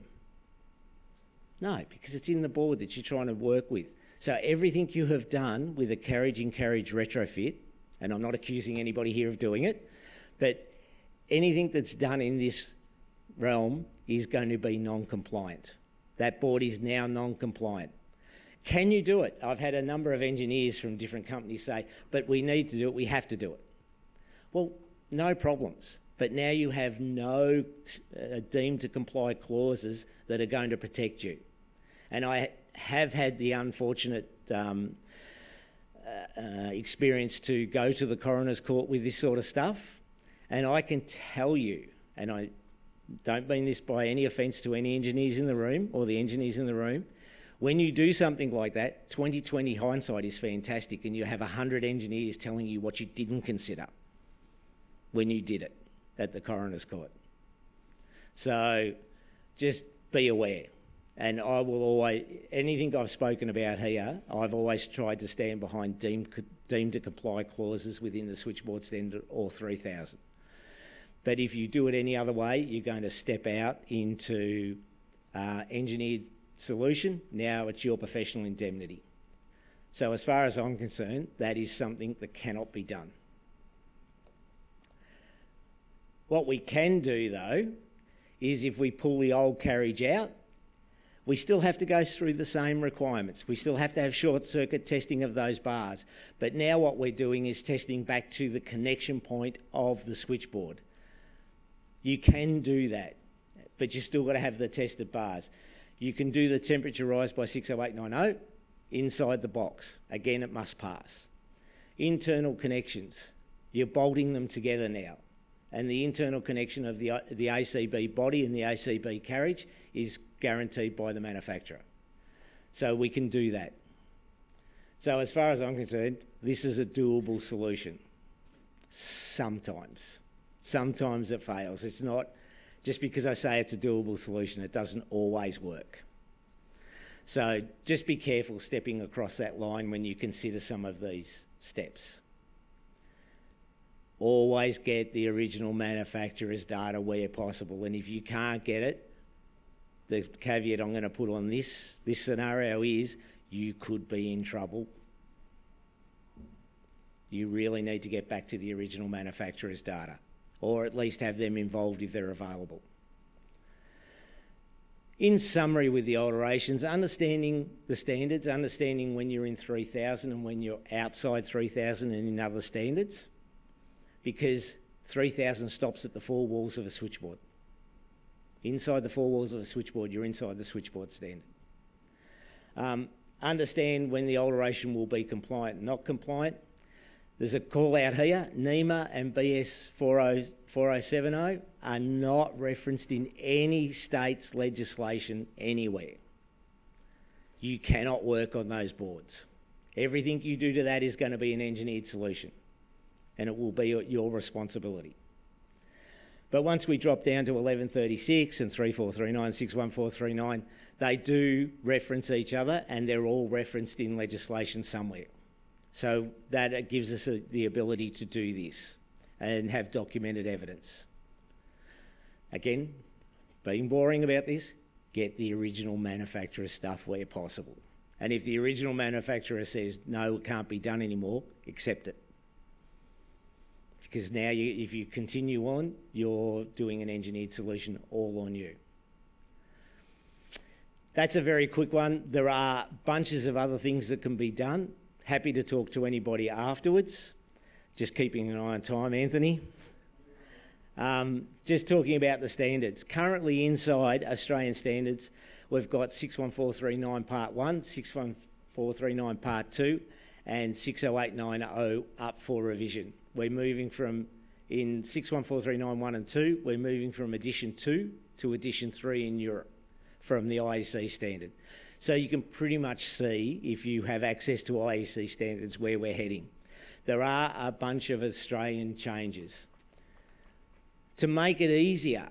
No, because it's in the board that you're trying to work with. So everything you have done with a carriage-in-carriage retrofit, and I'm not accusing anybody here of doing it, but anything that's done in this realm is going to be non-compliant. That board is now non-compliant. Can you do it? I've had a number of engineers from different companies say, but we need to do it, we have to do it. Well, no problems. But now you have no deemed to comply clauses that are going to protect you. And I have had the unfortunate experience to go to the coroner's court with this sort of stuff, and I can tell you, and I don't mean this by any offence to any engineers in the room or the engineers in the room, when you do something like that, 20/20 hindsight is fantastic, and you have 100 engineers telling you what you didn't consider when you did it at the coroner's court. So just be aware. And I will always, anything I've spoken about here, I've always tried to stand behind deemed to comply clauses within the switchboard standard or 3000. But if you do it any other way, you're going to step out into engineered solution. Now it's your professional indemnity. So as far as I'm concerned, that is something that cannot be done. What we can do though, is if we pull the old carriage out, we still have to go through the same requirements. We still have to have short circuit testing of those bars. But now what we're doing is testing back to the connection point of the switchboard. You can do that, but you've still got to have the tested bars. You can do the temperature rise by 60890 inside the box. Again, it must pass. Internal connections, you're bolting them together now. And the internal connection of the ACB body and the ACB carriage is guaranteed by the manufacturer. So we can do that. So as far as I'm concerned, this is a doable solution. Sometimes. Sometimes it fails. It's not, just because I say it's a doable solution, it doesn't always work. So just be careful stepping across that line when you consider some of these steps. Always get the original manufacturer's data where possible, and if you can't get it, the caveat I'm going to put on this scenario is you could be in trouble. You really need to get back to the original manufacturer's data, or at least have them involved if they're available. In summary with the alterations, understanding the standards, understanding when you're in 3000 and when you're outside 3000 and in other standards, because 3000 stops at the four walls of a switchboard. Inside the four walls of a switchboard, you're inside the switchboard standard. Understand when the alteration will be compliant and not compliant. There's a call out here, NEMA and BS 4070 are not referenced in any state's legislation anywhere. You cannot work on those boards. Everything you do to that is going to be an engineered solution, and it will be your responsibility. But once we drop down to 1136 and 3439, 61439, they do reference each other, and they're all referenced in legislation somewhere. So that gives us the ability to do this and have documented evidence. Again, being boring about this, get the original manufacturer stuff where possible. And if the original manufacturer says, no, it can't be done anymore, accept it. Because now if you continue on, you're doing an engineered solution all on you. That's a very quick one. There are bunches of other things that can be done. Happy to talk to anybody afterwards. Just keeping an eye on time, Anthony. Just talking about the standards. Currently inside Australian standards, we've got 61439 Part 1, 61439 Part 2, and 60890 up for revision. We're moving from, in 61439 1 and 2, we're moving from Edition 2 to Edition 3 in Europe from the IEC standard. So you can pretty much see, if you have access to IEC standards, where we're heading. There are a bunch of Australian changes. To make it easier,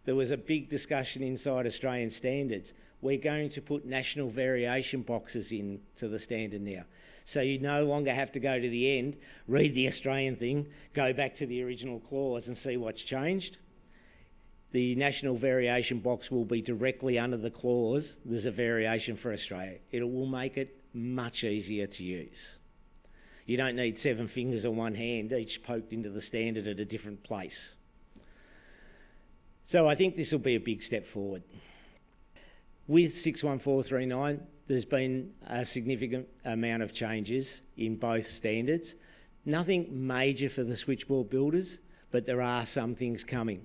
there was a big discussion inside Australian standards. We're going to put national variation boxes into the standard now. So you no longer have to go to the end, read the Australian thing, go back to the original clause and see what's changed. The national variation box will be directly under the clause. There's a variation for Australia. It will make it much easier to use. You don't need 7 fingers on one hand, each poked into the standard at a different place. So I think this will be a big step forward. With 61439, there's been a significant amount of changes in both standards. Nothing major for the switchboard builders, but there are some things coming.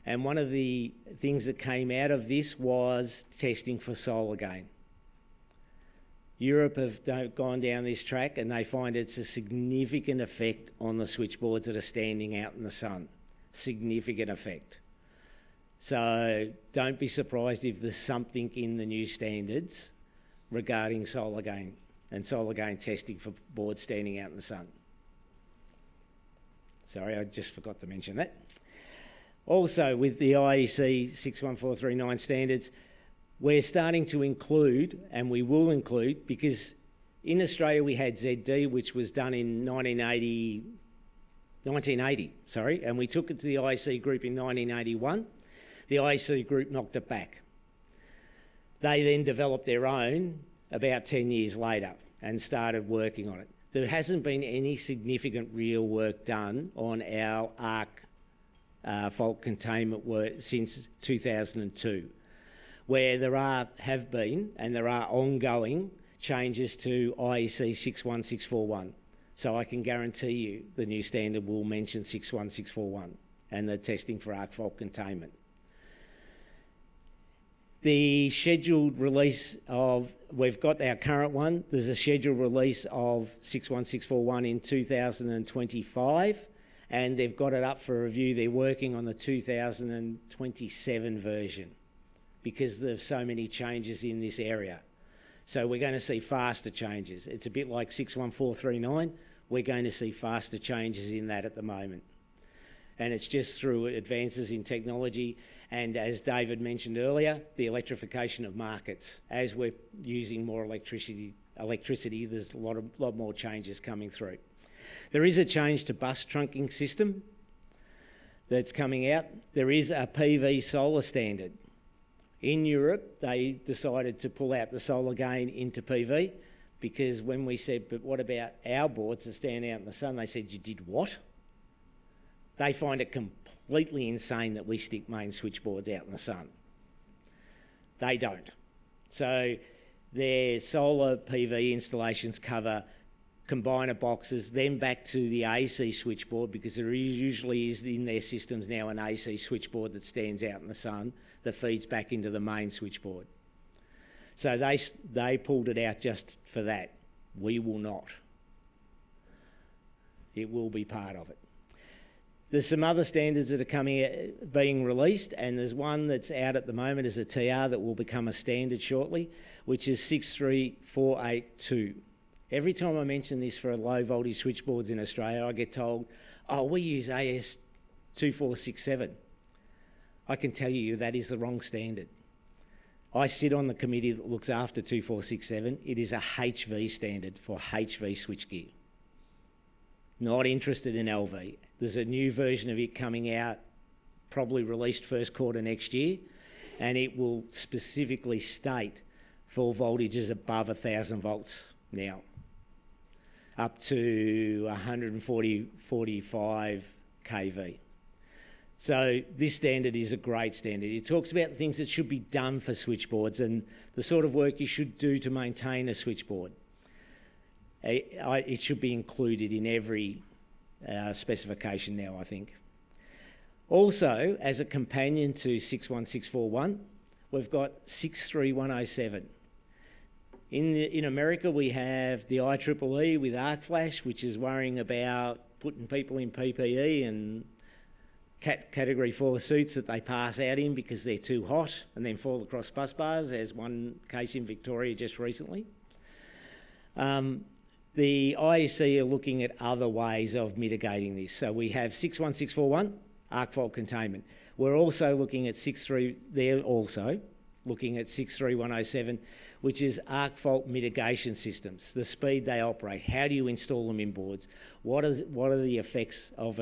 And one of the things that came out of this was testing for solar gain. Europe have gone down this track and they find it's a significant effect on the switchboards that are standing out in the sun. Significant effect. So don't be surprised if there's something in the new standards regarding solar gain and solar gain testing for boards standing out in the sun. Sorry, I just forgot to mention that. Also, with the IEC 61439 standards, we're starting to include, and we will include, because in Australia we had ZD, which was done in 1980, and we took it to the IEC group in 1981. The IEC group knocked it back. They then developed their own about 10 years later and started working on it. There hasn't been any significant real work done on our arc fault containment work since 2002, where there have been and there are ongoing changes to IEC 61641. So I can guarantee you the new standard will mention 61641 and the testing for arc fault containment. The scheduled release of, we've got our current one, there's a scheduled release of 61641 in 2025, and they've got it up for review. They're working on the 2027 version because there's so many changes in this area. So we're going to see faster changes. It's a bit like 61439. We're going to see faster changes in that at the moment. And it's just through advances in technology and, as David mentioned earlier, the electrification of markets. As we're using more electricity, there's a lot more changes coming through. There is a change to bus trunking system that's coming out. There is a PV solar standard. In Europe, they decided to pull out the solar gain into PV because when we said, but what about our boards that stand out in the sun? They said, you did what? They find it completely insane that we stick main switchboards out in the sun. They don't. So their solar PV installations cover combiner boxes, then back to the AC switchboard, because there usually is in their systems now an AC switchboard that stands out in the sun that feeds back into the main switchboard. So they pulled it out just for that. We will not. It will be part of it. There's some other standards that are being released, and there's one that's out at the moment as a TR that will become a standard shortly, which is 63482. Every time I mention this for low voltage switchboards in Australia, I get told, oh, we use AS 2467. I can tell you that is the wrong standard. I sit on the committee that looks after 2467. It is a HV standard for HV switchgear. Not interested in LV. There's a new version of it coming out, probably released first quarter next year, and it will specifically state for voltages above 1,000 volts now, up to 145 kV. So this standard is a great standard. It talks about the things that should be done for switchboards and the sort of work you should do to maintain a switchboard. It should be included in every specification now, I think. Also, as a companion to 61641, we've got 63107. In America, we have the IEEE with arc flash, which is worrying about putting people in PPE and Category 4 suits that they pass out in because they're too hot and then fall across bus bars, as one case in Victoria just recently. The IEC are looking at other ways of mitigating this. So we have 61641, arc fault containment. We're also looking at 63107, which is arc fault mitigation systems, the speed they operate. How do you install them in boards? What are the effects of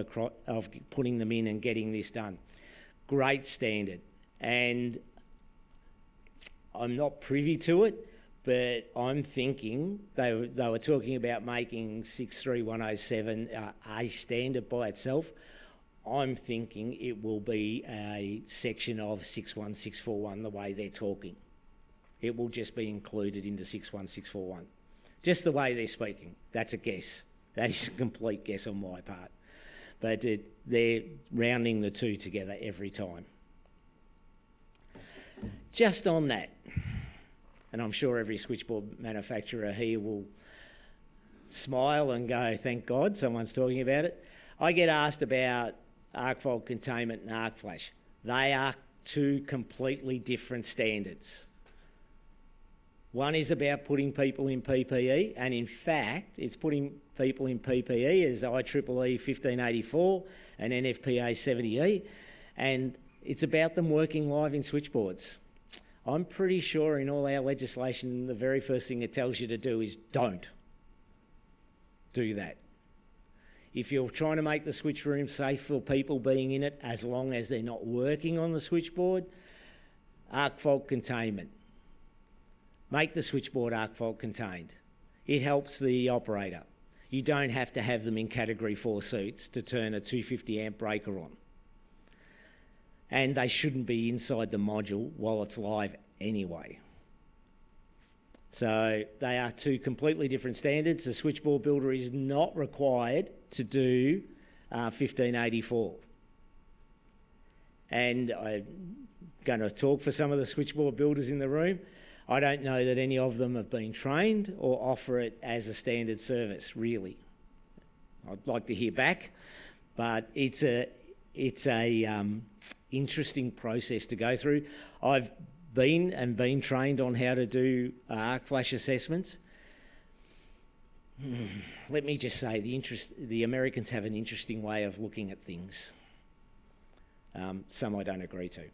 putting them in and getting this done? Great standard. And I'm not privy to it, but I'm thinking they were talking about making 63107 a standard by itself. I'm thinking it will be a section of 61641 the way they're talking. It will just be included into 61641. Just the way they're speaking. That's a guess. That is a complete guess on my part. But they're rounding the two together every time. Just on that, and I'm sure every switchboard manufacturer here will smile and go, thank God, someone's talking about it. I get asked about arc fault containment and arc flash. They are two completely different standards. One is about putting people in PPE, and in fact, it's putting people in PPE as IEEE 1584 and NFPA 70E, and it's about them working live in switchboards. I'm pretty sure in all our legislation, the very first thing it tells you to do is don't do that. If you're trying to make the switch room safe for people being in it, as long as they're not working on the switchboard, arc fault containment. Make the switchboard arc fault contained. It helps the operator. You don't have to have them in Category 4 suits to turn a 250 amp breaker on. And they shouldn't be inside the module while it's live anyway. So they are two completely different standards. The switchboard builder is not required to do 1584. And I'm going to talk for some of the switchboard builders in the room. I don't know that any of them have been trained or offer it as a standard service, really. I'd like to hear back, but it's a interesting process to go through. I've been trained on how to do arc flash assessments. Let me just say, the Americans have an interesting way of looking at things. Some I don't agree to.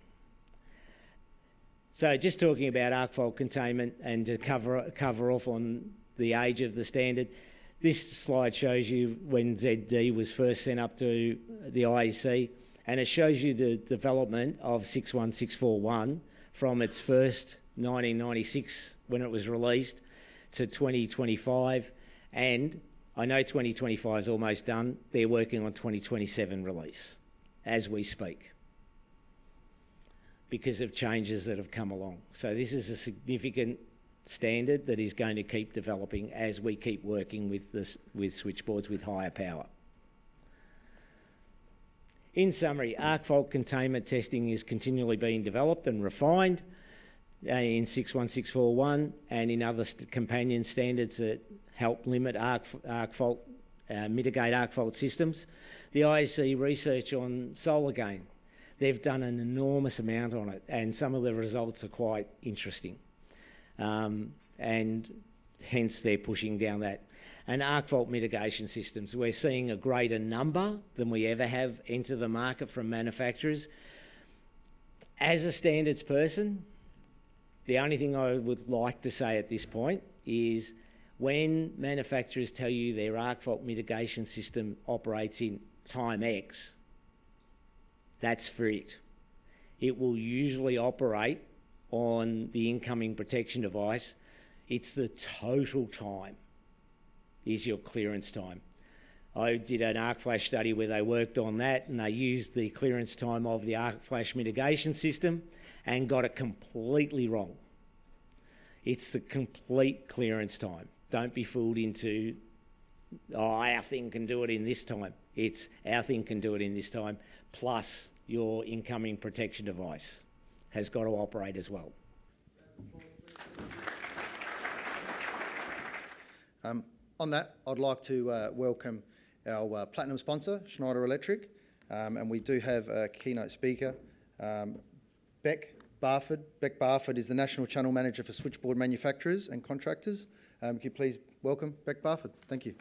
So just talking about arc fault containment and to cover off on the age of the standard, this slide shows you when ZD was first sent up to the IEC, and it shows you the development of 61641 from its first 1996 when it was released to 2025, and I know 2025 is almost done. They're working on 2027 release as we speak, because of changes that have come along. So this is a significant standard that is going to keep developing as we keep working with switchboards with higher power. In summary, arc fault containment testing is continually being developed and refined in 61641 and in other companion standards that help limit arc fault mitigate arc fault systems. The IEC research on solar gain, they've done an enormous amount on it, and some of the results are quite interesting. And hence they're pushing down that. And arc fault mitigation systems, we're seeing a greater number than we ever have enter the market from manufacturers. As a standards person, the only thing I would like to say at this point is when manufacturers tell you their arc fault mitigation system operates in time X, that's for it. It will usually operate on the incoming protection device. It's the total time is your clearance time. I did an arc flash study where they worked on that, and they used the clearance time of the arc flash mitigation system and got it completely wrong. It's the complete clearance time. Don't be fooled into, oh, our thing can do it in this time. It's our thing can do it in this time, plus your incoming protection device has got to operate as well. On that, I'd like to welcome our platinum sponsor, Schneider Electric, and we do have a keynote speaker, Beck Barford. Beck Barford is the National Channel Manager for Switchboard Manufacturers and Contractors. Could you please welcome Beck Barford? Thank you.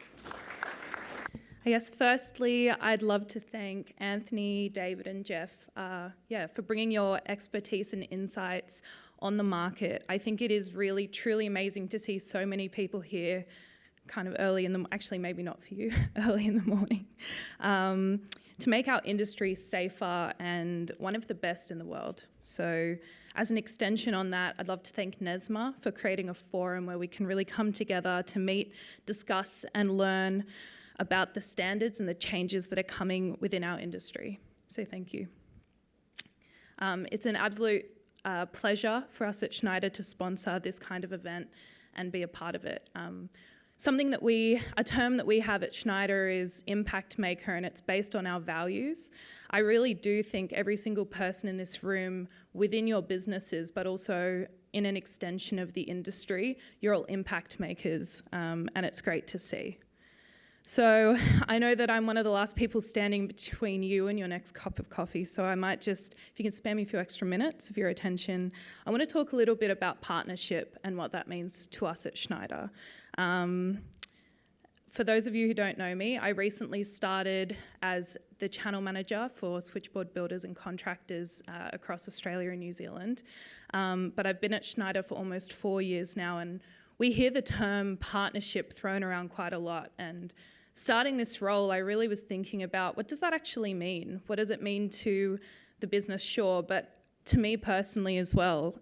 I guess firstly, I'd love to thank Anthony, David and Jeff for bringing your expertise and insights on the market. I think it is really, truly amazing to see so many people here kind of early in the, actually maybe not for you, early in the morning, to make our industry safer and one of the best in the world. So as an extension on that, I'd love to thank NESMA for creating a forum where we can really come together to meet, discuss and learn about the standards and the changes that are coming within our industry. So thank you. It's an absolute pleasure for us at Schneider to sponsor this kind of event and be a part of it. A term that we have at Schneider is impact maker, and it's based on our values. I really do think every single person in this room within your businesses, but also in an extension of the industry, you're all impact makers, and it's great to see. So I know that I'm one of the last people standing between you and your next cup of coffee, so I might just, if you can spare me a few extra minutes of your attention, I want to talk a little bit about partnership and what that means to us at Schneider. For those of you who don't know me, I recently started as the channel manager for switchboard builders and contractors across Australia and New Zealand, but I've been at Schneider for almost 4 years now, and we hear the term partnership thrown around quite a lot. And starting this role, I really was thinking about, what does that actually mean? What does it mean to the business? Sure, but to me personally as well.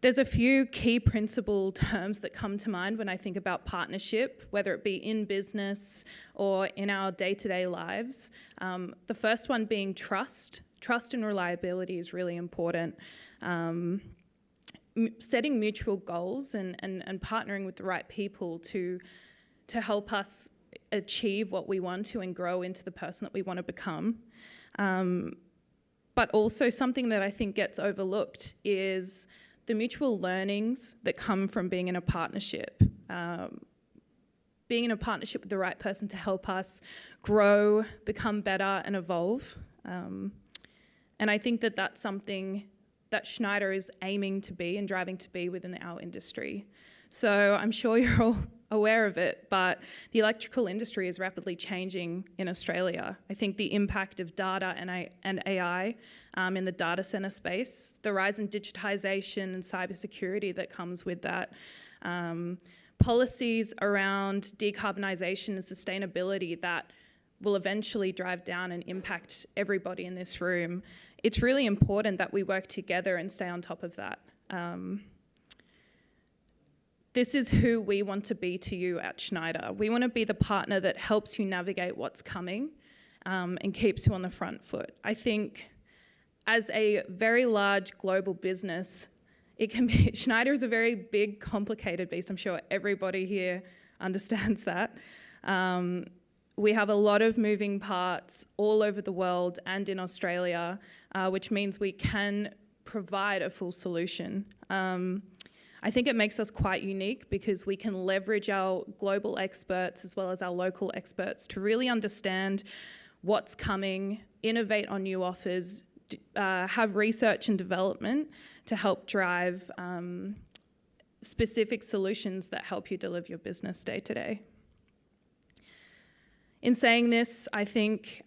There's a few key principle terms that come to mind when I think about partnership, whether it be in business or in our day-to-day lives. The first one being trust. Trust and reliability is really important. Setting mutual goals and partnering with the right people to help us achieve what we want to and grow into the person that we want to become. But also something that I think gets overlooked is the mutual learnings that come from being in a partnership. Being in a partnership with the right person to help us grow, become better and evolve. And I think that that's something that Schneider is aiming to be and driving to be within our industry. So I'm sure you're all aware of it, but the electrical industry is rapidly changing in Australia. I think the impact of data and AI in the data centre space, the rise in digitisation and cybersecurity that comes with that, policies around decarbonisation and sustainability that will eventually drive down and impact everybody in this room. It's really important that we work together and stay on top of that. This is who we want to be to you at Schneider. We want to be the partner that helps you navigate what's coming and keeps you on the front foot. I think as a very large global business, it can be, Schneider is a very big, complicated beast. I'm sure everybody here understands that. We have a lot of moving parts all over the world and in Australia, which means we can provide a full solution. I think it makes us quite unique because we can leverage our global experts as well as our local experts to really understand what's coming, innovate on new offers, have research and development to help drive specific solutions that help you deliver your business day to day. In saying this, I think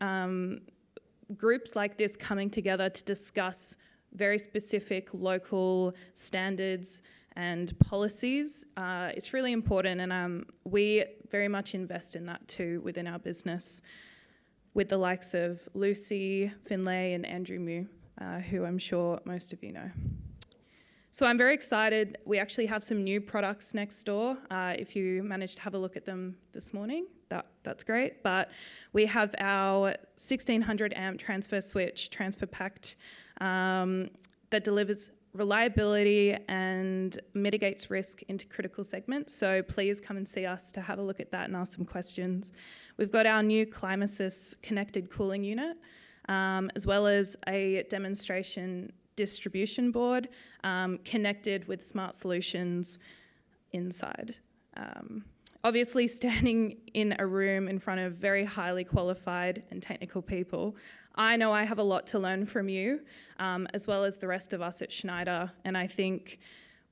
groups like this coming together to discuss very specific local standards and policies, it's really important, and we very much invest in that too within our business with the likes of Lucy, Finlay and Andrew Mew, who I'm sure most of you know. So I'm very excited. We actually have some new products next door. If you managed to have a look at them this morning, that's great. But we have our 1600 amp transfer switch, transfer packed, that delivers reliability and mitigates risk into critical segments. So please come and see us to have a look at that and ask some questions. We've got our new Climasys connected cooling unit, as well as a demonstration distribution board connected with smart solutions inside. Obviously, standing in a room in front of very highly qualified and technical people, I know I have a lot to learn from you, as well as the rest of us at Schneider, and I think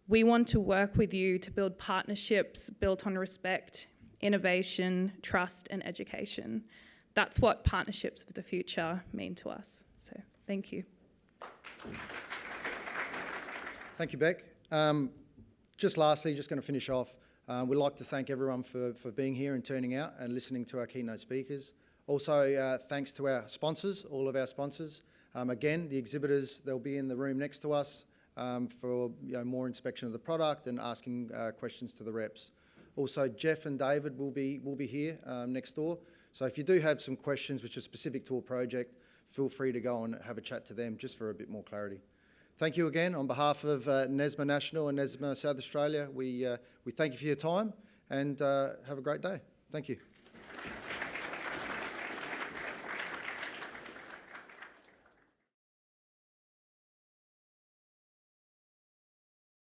we want to work with you to build partnerships built on respect, innovation, trust, and education. That's what partnerships of the future mean to us. So, thank you. Thank you, Beck. Just lastly, just going to finish off. We'd like to thank everyone for being here and turning out and listening to our keynote speakers. Also, thanks to our sponsors, all of our sponsors. Again, the exhibitors, they'll be in the room next to us for more inspection of the product and asking questions to the reps. Also, Jeff and David will be here next door. So if you do have some questions which are specific to a project, feel free to go and have a chat to them just for a bit more clarity. Thank you again on behalf of NESMA National and NESMA South Australia. We thank you for your time and have a great day. Thank you.